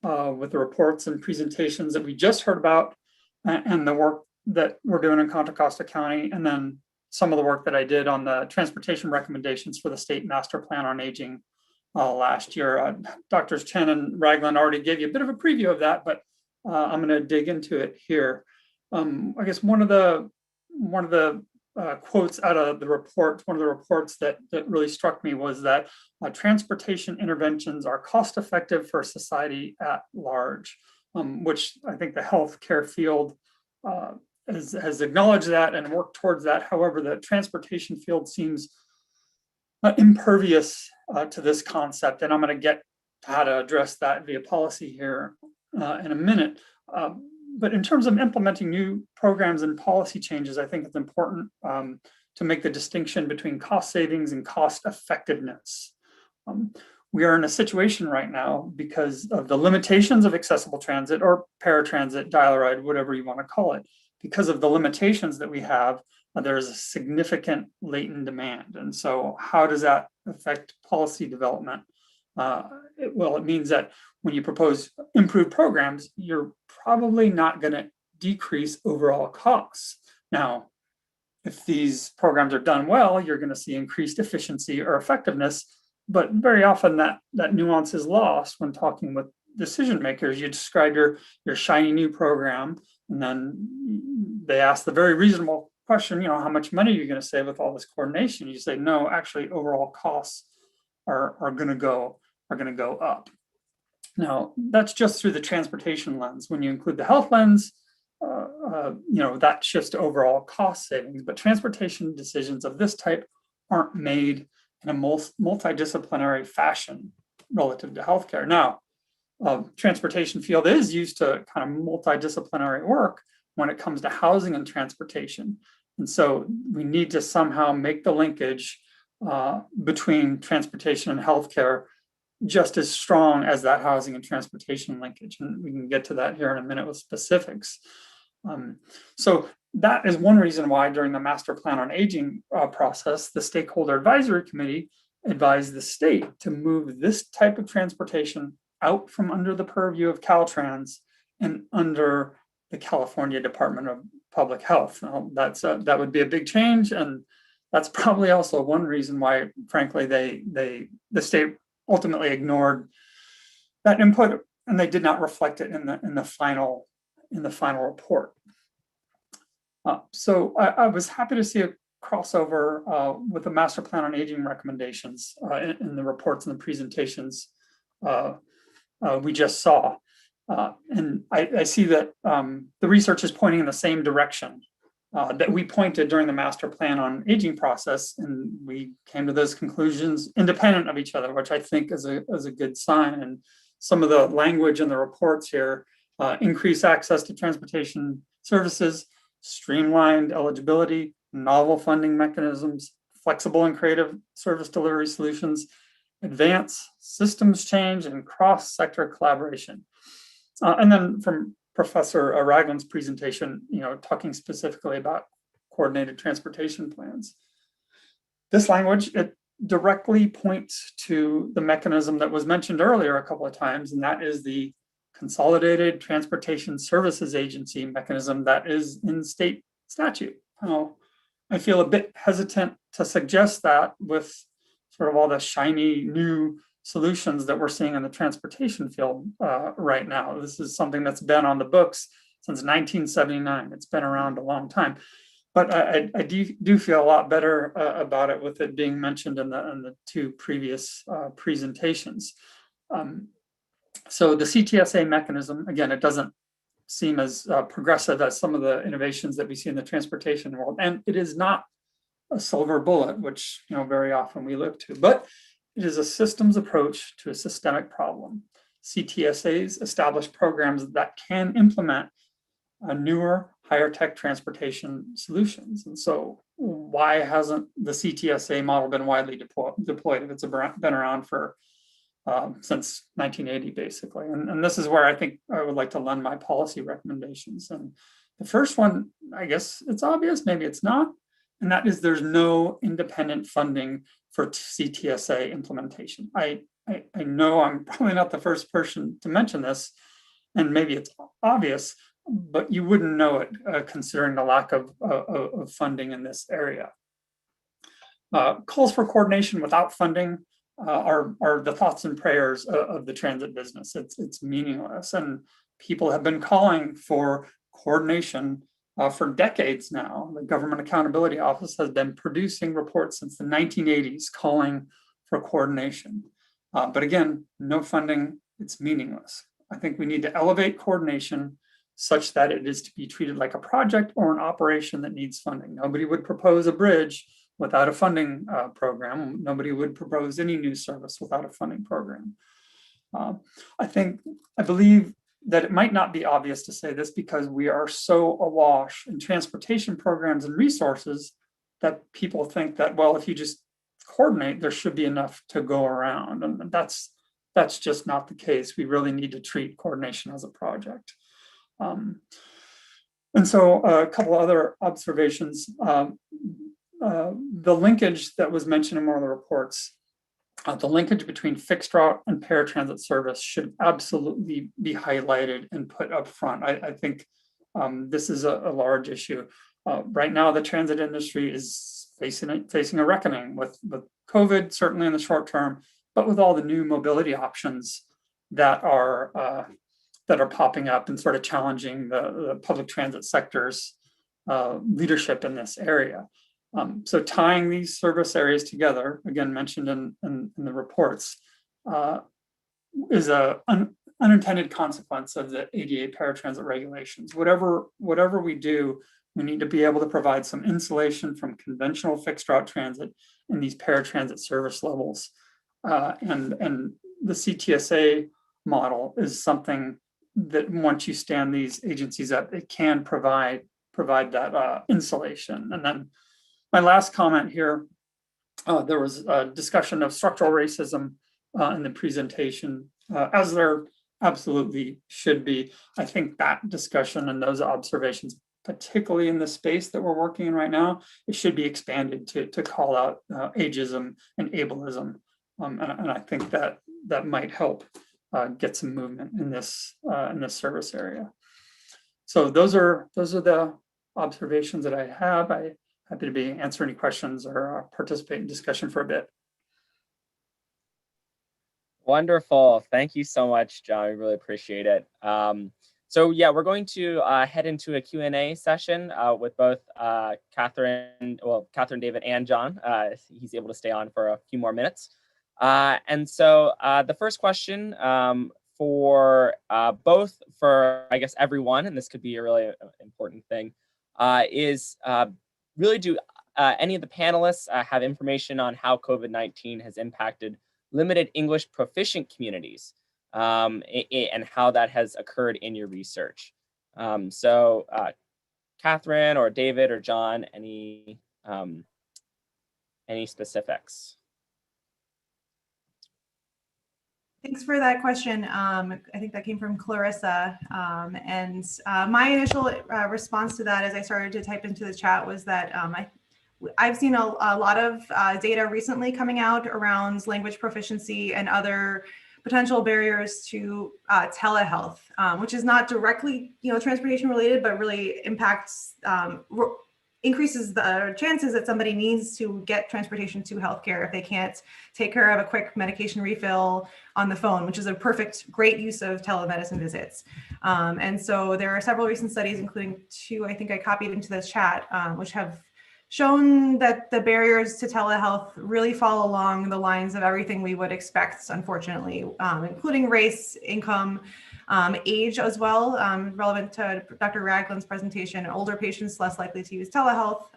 with the reports and presentations that we just heard about and the work that we're doing in Contra Costa County, and then some of the work that I did on the transportation recommendations for the State Master Plan on Aging last year. Doctors Chen and Ragland already gave you a bit of a preview of that, but I'm going to dig into it here. I guess one of the quotes out of the report, one of the reports that really struck me was that transportation interventions are cost effective for society at large, which I think the healthcare field has acknowledged that and worked towards that. However, the transportation field seems impervious to this concept, and I'm going to get to how to address that via policy here in a minute. But in terms of implementing new programs and policy changes, I think it's important to make the distinction between cost savings and cost effectiveness. We are in a situation right now because of the limitations of accessible transit or paratransit, dial-a-ride, whatever you want to call it. Because of the limitations that we have, there's a significant latent demand. And so how does that affect policy development? Well, it means that when you propose improved programs, you're probably not going to decrease overall costs. Now, if these programs are done well, you're going to see increased efficiency or effectiveness, but very often that nuance is lost when talking with decision makers. You describe your shiny new program, and then they ask the very reasonable question, how much money are you going to save with all this coordination? You say, no, actually overall costs are going to go up. Now, that's just through the transportation lens. When you include the health lens, that shifts to overall cost savings. But transportation decisions of this type aren't made in a multidisciplinary fashion relative to healthcare. Now, transportation field is used to kind of multidisciplinary work when it comes to housing and transportation. And so we need to somehow make the linkage between transportation and healthcare just as strong as that housing and transportation linkage. And we can get to that here in a minute with specifics. So that is one reason why during the Master Plan on Aging process, the Stakeholder Advisory Committee advised the state to move this type of transportation out from under the purview of Caltrans and under the California Department of Public Health. Now, that would be a big change, and that's probably also one reason why, frankly, the state ultimately ignored that input, and they did not reflect it in the final report. So I was happy to see a crossover with the Master Plan on Aging recommendations in the reports and the presentations we just saw. And I see that the research is pointing in the same direction that we pointed during the master plan on aging process, and we came to those conclusions independent of each other, which I think is a good sign. And some of the language in the reports here, increase access to transportation services, streamlined eligibility, novel funding mechanisms, flexible and creative service delivery solutions, advance systems change, and cross-sector collaboration. And then from Professor Ragland's presentation, talking specifically about coordinated transportation plans. This language, it directly points to the mechanism that was mentioned earlier a couple of times, and that is the Consolidated Transportation Services Agency mechanism that is in state statute. I feel a bit hesitant to suggest that with sort of all the shiny new solutions that we're seeing in the transportation field right now. This is something that's been on the books since 1979. It's been around a long time, but I do feel a lot better about it with it being mentioned in the two previous presentations. So the CTSA mechanism, again, it doesn't seem as progressive as some of the innovations that we see in the transportation world, and it is not a silver bullet, which very often we look to, but it is a systems approach to a systemic problem. CTSAs establish programs that can implement newer, higher tech transportation solutions. And so why hasn't the CTSA model been widely deployed if it's been around for since 1980, basically? And this is where I think I would like to lend my policy recommendations. And the first one, I guess it's obvious, maybe it's not, and that is there's no independent funding for CTSA implementation. I know I'm probably not the first person to mention this, and maybe it's obvious, but you wouldn't know it considering the lack of funding in this area. Calls for coordination without funding are the thoughts and prayers of the transit business. It's meaningless, and people have been calling for coordination for decades now. The Government Accountability Office has been producing reports since the 1980s calling for coordination. But again, no funding, it's meaningless. I think we need to elevate coordination such that it is to be treated like a project or an operation that needs funding. Nobody would propose a bridge without a funding program. Nobody would propose any new service without a funding program. I believe that it might not be obvious to say this because we are so awash in transportation programs and resources that people think that, well, if you just coordinate, there should be enough to go around. And that's just not the case. We really need to treat coordination as a project. And so a couple of other observations. The linkage that was mentioned in one of the reports, the linkage between fixed route and paratransit service should absolutely be highlighted and put up front. I think this is a large issue. Right now, the transit industry is facing a reckoning with COVID, certainly in the short term, but with all the new mobility options that are popping up and sort of challenging the public transit sector's leadership in this area. So tying these service areas together, again mentioned in the reports, is an unintended consequence of the ADA paratransit regulations. Whatever we do, we need to be able to provide some insulation from conventional fixed route transit in these paratransit service levels. And the CTSA model is something that once you stand these agencies up, it can provide that insulation. And then my last comment here, there was a discussion of structural racism in the presentation, as there absolutely should be. I think that discussion and those observations, particularly in the space that we're working in right now, it should be expanded to call out ageism and ableism. And I think that might help get some movement in this service area. So those are the observations that I have. I'm happy to answer any questions or participate in discussion for a bit. Wonderful. Thank you so much, John. We really appreciate it. So yeah, we're going to head into a Q&A session with both Catherine, David, and John. He's able to stay on for a few more minutes. And so the first question for both for, I guess, everyone, and this could be a really important thing, is really do any of the panelists have information on how COVID-19 has impacted limited English proficient communities and how that has occurred in your research? So Catherine or David or John, any specifics? Thanks for that question. I think that came from Clarissa. And my initial response to that as I started to type into the chat was that I've seen a lot of data recently coming out around language proficiency and other potential barriers to telehealth, which is not directly, transportation related, but really impacts, increases the chances that somebody needs to get transportation to healthcare if they can't take care of a quick medication refill on the phone, which is a great use of telemedicine visits. And so there are several recent studies, including 2, I think I copied into the chat, which have shown that the barriers to telehealth really fall along the lines of everything we would expect, unfortunately, including race, income, age as well, relevant to Dr. Ragland's presentation. Older patients less likely to use telehealth,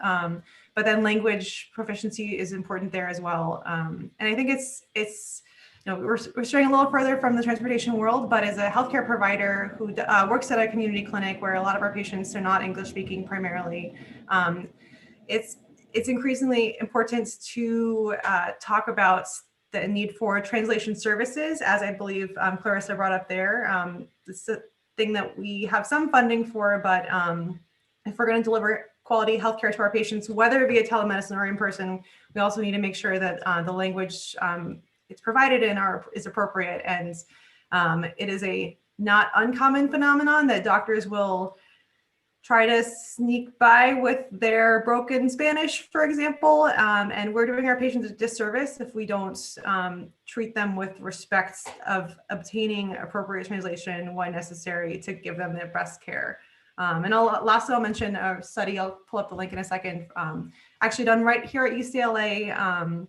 but then language proficiency is important there as well. And I think it's we're straying a little further from the transportation world, but as a healthcare provider who works at a community clinic where a lot of our patients are not English speaking primarily, it's increasingly important to talk about the need for translation services, as I believe Clarissa brought up there. It's a thing that we have some funding for, but if we're going to deliver quality healthcare to our patients, whether via telemedicine or in person, we also need to make sure that the language it's provided in is appropriate. And it is a not uncommon phenomenon that doctors will try to sneak by with their broken Spanish, for example, and we're doing our patients a disservice if we don't treat them with respect of obtaining appropriate translation when necessary to give them their best care. And I'll mention a study, I'll pull up the link in a second, actually done right here at UCLA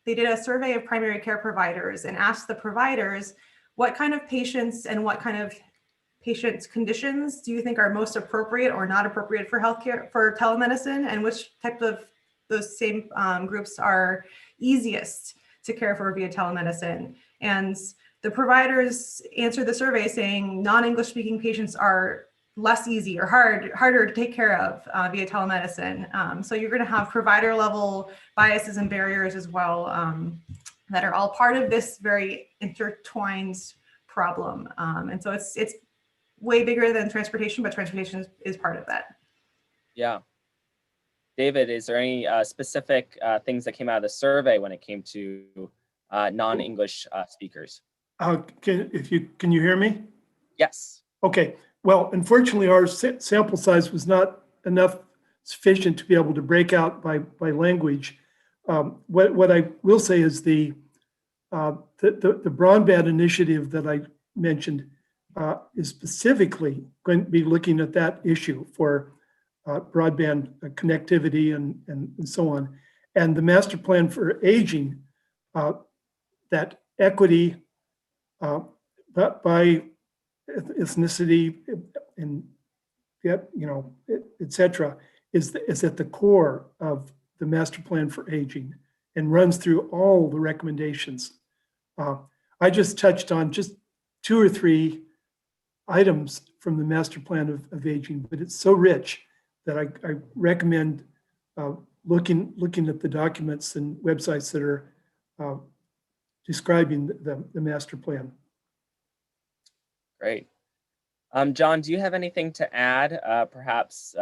they did a survey of primary care providers and asked the providers what kind of patients and what kind of patients' conditions do you think are most appropriate or not appropriate for healthcare, for telemedicine, and which type of those same groups are easiest to care for via telemedicine? And the providers answered the survey saying non-English speaking patients are less easy or harder to take care of via telemedicine. So you're going to have provider level biases and barriers as well that are all part of this very intertwined problem. And so it's way bigger than transportation, but transportation is part of that. Yeah. David, is there any specific things that came out of the survey when it came to non-English speakers? Can you hear me? Yes. Okay. Well, unfortunately, our sample size was not sufficient to be able to break out by language. What I will say is the Broadband initiative that I mentioned is specifically going to be looking at that issue for broadband connectivity and so on. And the master plan for aging, that equity by ethnicity and et cetera, is at the core of the master plan for aging and runs through all the recommendations. I just touched on just 2 or 3 items from the master plan of aging, but it's so rich that I recommend looking at the documents and websites that are describing the master plan. Great. John, do you have anything to add, perhaps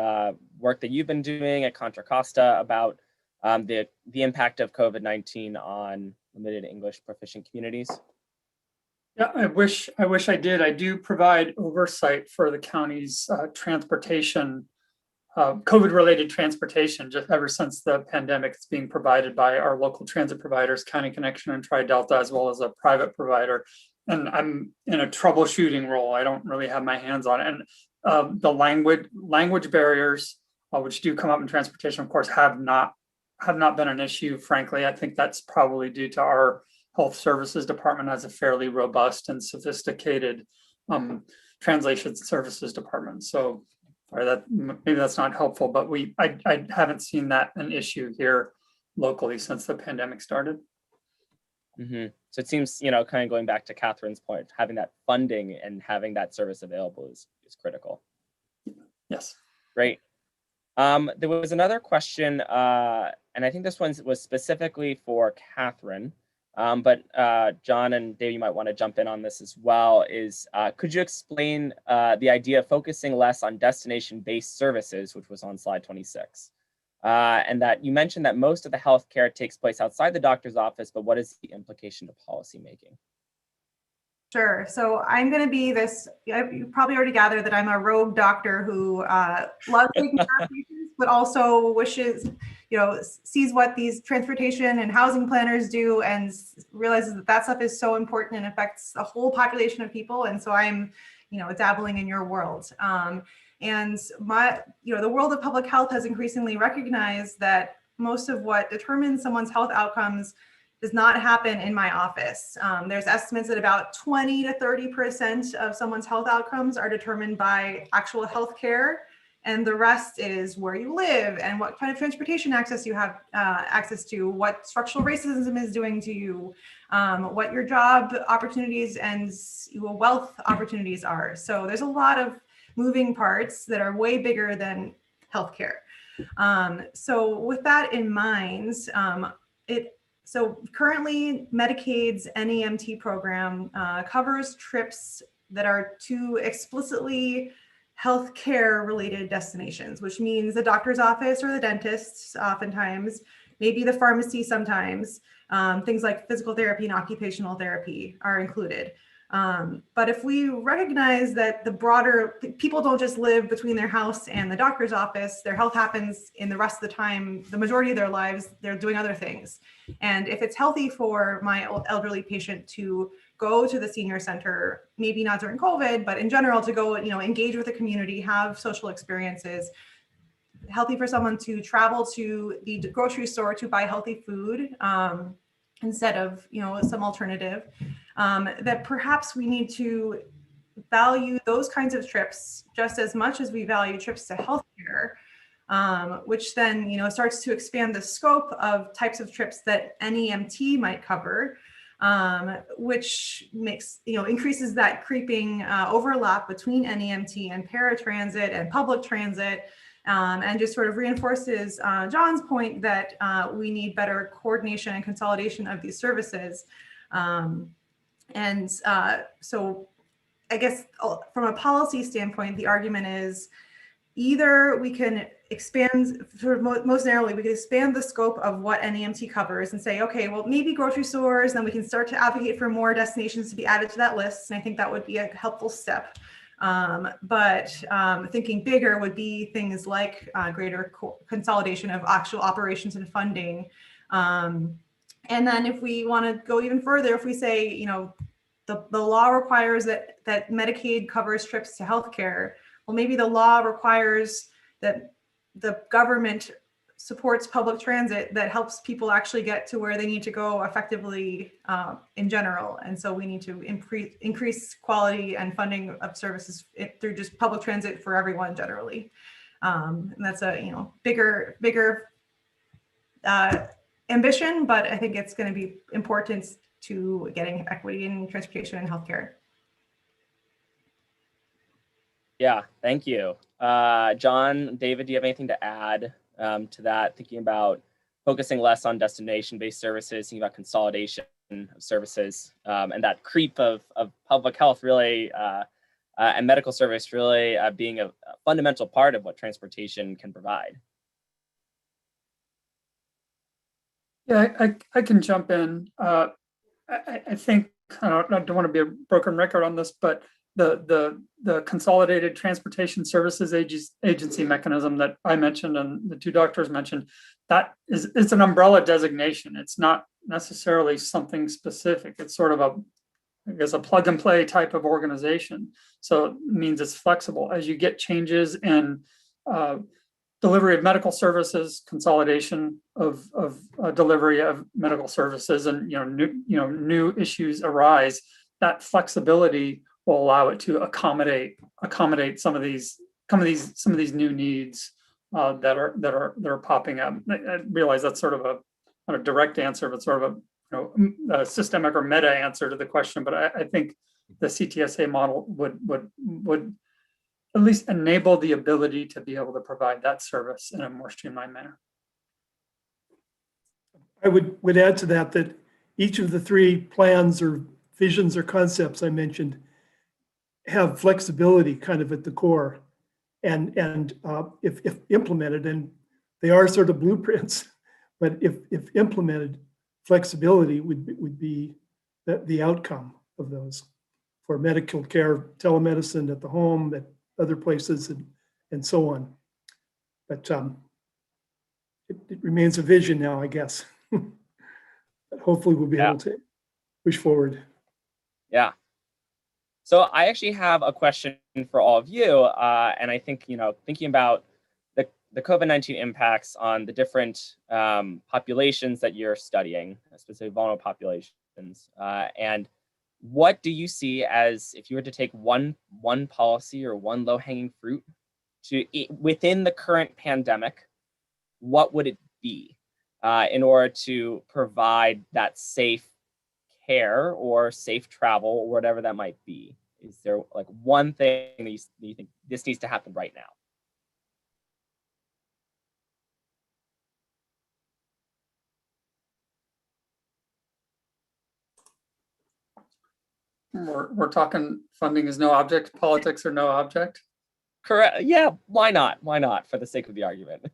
work that you've been doing at Contra Costa about the impact of COVID-19 on limited English proficient communities? Yeah, I wish I did. I do provide oversight for the county's transportation, COVID-related transportation. Just ever since the pandemic, it's being provided by our local transit providers, County Connection and Tri-Delta, as well as a private provider. And I'm in a troubleshooting role. I don't really have my hands on it. And the language barriers, which do come up in transportation, of course, have not have not been an issue, frankly. I think that's probably due to our health services department has a fairly robust and sophisticated translation services department. So that maybe that's not helpful, but I haven't seen that an issue here locally since the pandemic started. Mm-hmm. So it seems, kind of going back to Catherine's point, having that funding and having that service available is critical. Yes. Great. There was another question, and I think this one was specifically for Catherine, but John and Dave, you might want to jump in on this as well, could you explain the idea of focusing less on destination-based services, which was on slide 26? And that you mentioned that most of the healthcare takes place outside the doctor's office, but what is the implication to policymaking? Sure. So I'm going to be this, you probably already gathered that I'm a rogue doctor who loves taking care of patients, but also wishes, sees what these transportation and housing planners do and realizes that stuff is so important and affects a whole population of people. And so I'm, dabbling in your world. And the world of public health has increasingly recognized that most of what determines someone's health outcomes does not happen in my office. There's estimates that about 20 to 30% of someone's health outcomes are determined by actual health care. And the rest is where you live and what kind of transportation access you have access to, what structural racism is doing to you, what your job opportunities and wealth opportunities are. So there's a lot of moving parts that are way bigger than healthcare. So with that in mind, so currently Medicaid's NEMT program covers trips that are to explicitly healthcare related destinations, which means the doctor's office or the dentist oftentimes, maybe the pharmacy sometimes, things like physical therapy and occupational therapy are included. But if we recognize that people don't just live between their house and the doctor's office, their health happens in the rest of the time, the majority of their lives, they're doing other things. And if it's healthy for my elderly patient to go to the senior center, maybe not during COVID, but in general to go, engage with the community, have social experiences, healthy for someone to travel to the grocery store to buy healthy food instead of, some alternative, that perhaps we need to value those kinds of trips just as much as we value trips to healthcare, which then, starts to expand the scope of types of trips that NEMT might cover, which makes, increases that creeping overlap between NEMT and paratransit and public transit, and just sort of reinforces John's point that we need better coordination and consolidation of these services. So I guess from a policy standpoint, the argument is either we can expand, sort of most narrowly, we can expand the scope of what NEMT covers and say, okay, well, maybe grocery stores, then we can start to advocate for more destinations to be added to that list. And I think that would be a helpful step. But thinking bigger would be things like greater consolidation of actual operations and funding. And then if we want to go even further, if we say, the law requires that Medicaid covers trips to healthcare, well, maybe the law requires that the government supports public transit that helps people actually get to where they need to go effectively in general. And so we need to increase quality and funding of services through just public transit for everyone generally. And that's a bigger ambition, but I think it's going to be important to getting equity in transportation and healthcare. Yeah, thank you. John, David, do you have anything to add to that, thinking about focusing less on destination-based services, thinking about consolidation of services, and that creep of public health really, and medical service really being a fundamental part of what transportation can provide? Yeah, I can jump in. I think, I don't want to be a broken record on this, but the Consolidated Transportation Services Agency mechanism that I mentioned and the two doctors mentioned, it's an umbrella designation. It's not necessarily something specific. It's sort of a plug and play type of organization. So it means it's flexible. As you get changes in delivery of medical services, consolidation of delivery of medical services, and new issues arise. That flexibility will allow it to accommodate some of these new needs that are popping up. I realize that's sort of not a direct answer, but sort of a systemic or meta answer to the question. But I think the CTSA model would at least enable the ability to be able to provide that service in a more streamlined manner. I would add to that each of the three plans or visions or concepts I mentioned have flexibility kind of at the core, and if implemented, and they are sort of blueprints, but if implemented, flexibility would be the outcome of those for medical care, telemedicine at the home, at other places, and so on. But it remains a vision now, I guess. But hopefully we'll be able to push forward. Yeah. So I actually have a question for all of you, and I think thinking about the COVID-19 impacts on the different populations that you're studying, specifically vulnerable populations, and what do you see as, if you were to take one policy or one low-hanging fruit within the current pandemic, what would it be in order to provide that safe care or safe travel or whatever that might be? Is there like one thing that you think this needs to happen right now? We're talking funding is no object, politics are no object. Correct. Yeah. Why not? Why not? For the sake of the argument.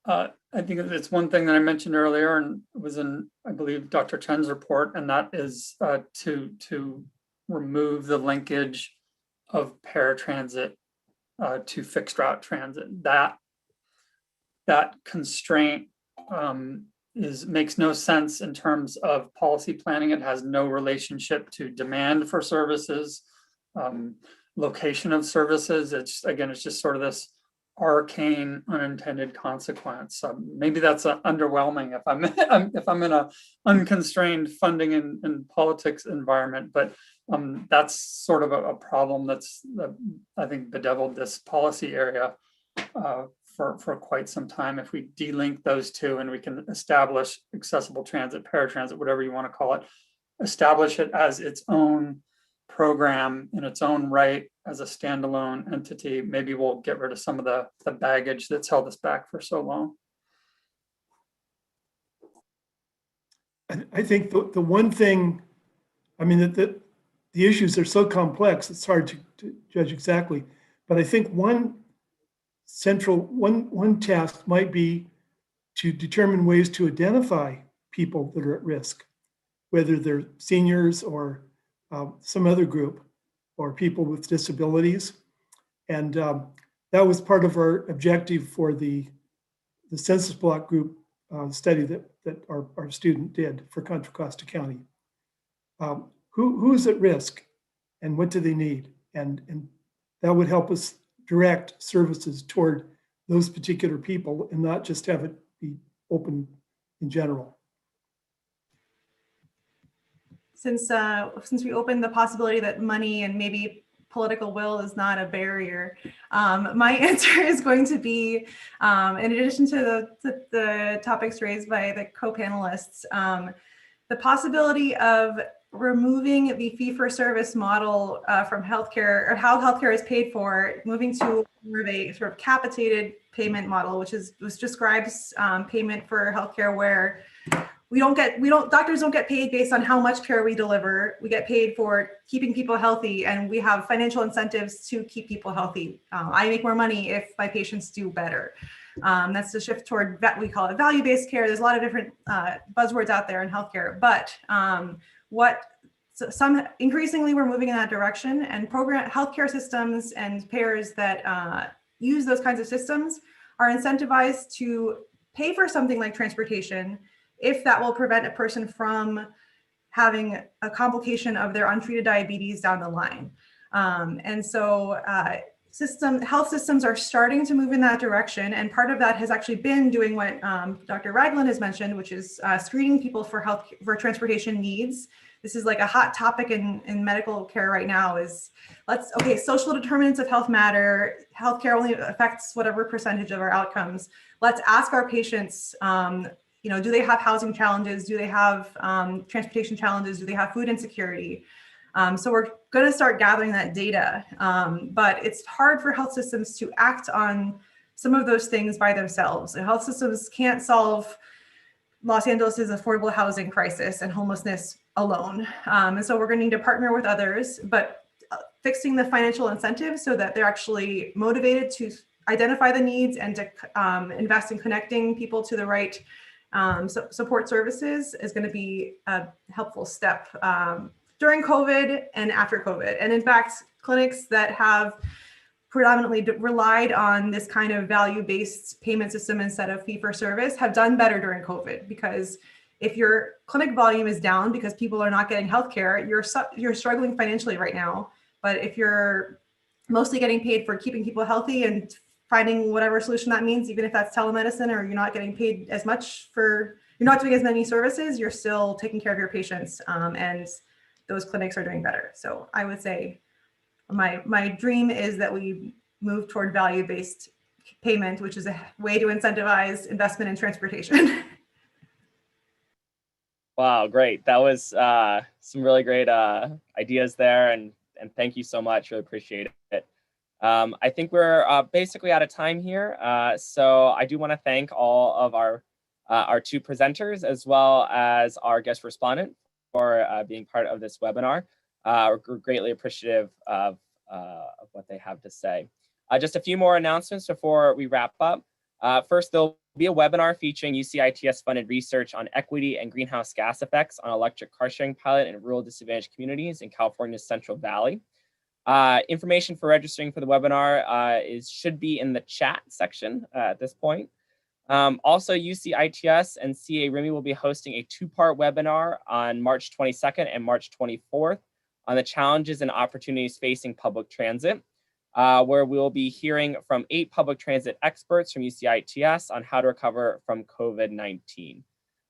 I think it's one thing that I mentioned earlier, and it was in, I believe, Dr. Chen's report, and that is to remove the linkage of paratransit to fixed route transit. That constraint makes no sense in terms of policy planning. It has no relationship to demand for services, location of services. It's just sort of this arcane unintended consequence. Maybe that's underwhelming if I'm in a unconstrained funding and politics environment, but that's sort of a problem that I think bedeviled this policy area for quite some time. If we delink those two and we can establish accessible transit, paratransit, whatever you want to call it, establish it as its own program in its own right as a standalone entity, maybe we'll get rid of some of the baggage that's held us back for so long. I think the one thing, I mean, the issues are so complex, it's hard to judge exactly, but I think one task might be to determine ways to identify people that are at risk, whether they're seniors or some other group or people with disabilities. And that was part of our objective for the census block group study that our student did for Contra Costa County. Who is at risk and what do they need? And that would help us direct services toward those particular people and not just have it be open in general. Since we opened the possibility that money and maybe political will is not a barrier, my answer is going to be, in addition to the topics raised by the co-panelists, the possibility of removing the fee-for-service model from healthcare, or how healthcare is paid for, moving to more of a sort of capitated payment model, which describes payment for healthcare where doctors don't get paid based on how much care we deliver. We get paid for keeping people healthy, and we have financial incentives to keep people healthy. I make more money if my patients do better. That's the shift toward, we call it value-based care. There's a lot of different buzzwords out there in healthcare, but some increasingly we're moving in that direction, and healthcare systems and payers that use those kinds of systems are incentivized to pay for something like transportation if that will prevent a person from having a complication of their untreated diabetes down the line. And so health systems are starting to move in that direction. And part of that has actually been doing what Dr. Ragland has mentioned, which is screening people for transportation needs. This is like a hot topic in medical care right now is social determinants of health matter. Healthcare only affects whatever percentage of our outcomes. Let's ask our patients, do they have housing challenges? Do they have transportation challenges? Do they have food insecurity? So we're going to start gathering that data, but it's hard for health systems to act on some of those things by themselves. And health systems can't solve Los Angeles's affordable housing crisis and homelessness alone. And so we're going to need to partner with others, but fixing the financial incentives so that they're actually motivated to identify the needs and to invest in connecting people to the right support services is going to be a helpful step during COVID and after COVID. And in fact, clinics that have predominantly relied on this kind of value-based payment system instead of fee-for-service have done better during COVID, because if your clinic volume is down because people are not getting healthcare, you're struggling financially right now. But if you're mostly getting paid for keeping people healthy and finding whatever solution that means, even if that's telemedicine or you're not getting paid as much you're not doing as many services, you're still taking care of your patients, and those clinics are doing better. So I would say my dream is that we move toward value-based payment, which is a way to incentivize investment in transportation. Wow, great. That was some really great ideas there, and thank you so much. Really appreciate it. I think we're basically out of time here. So I do want to thank all of our two presenters as well as our guest respondent for being part of this webinar. We're greatly appreciative of what they have to say. Just a few more announcements before we wrap up. First, there'll be a webinar featuring UCITS funded research on equity and greenhouse gas effects on electric car sharing pilot in rural disadvantaged communities in California's Central Valley. Information for registering for the webinar should be in the chat section at this point. Also, UCITS and CA RIMI will be hosting a two-part webinar on March 22nd and March 24th on the challenges and opportunities facing public transit, where we'll be hearing from 8 public transit experts from UCITS on how to recover from COVID-19.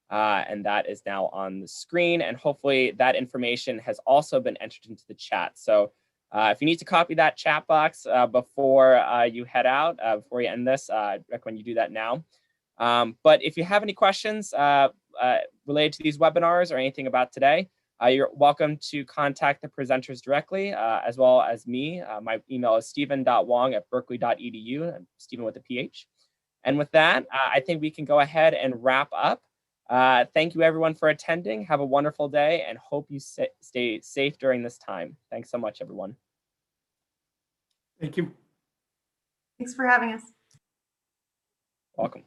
And that is now on the screen, and hopefully that information has also been entered into the chat. So if you need to copy that chat box before you head out, before you end this, I recommend you do that now. But if you have any questions related to these webinars or anything about today, you're welcome to contact the presenters directly, as well as me. My email is stephen.wong@berkeley.edu, Stephen with a PH. And with that, I think we can go ahead and wrap up. Thank you everyone for attending. Have a wonderful day and hope you stay safe during this time. Thanks so much, everyone. Thank you. Thanks for having us. Welcome.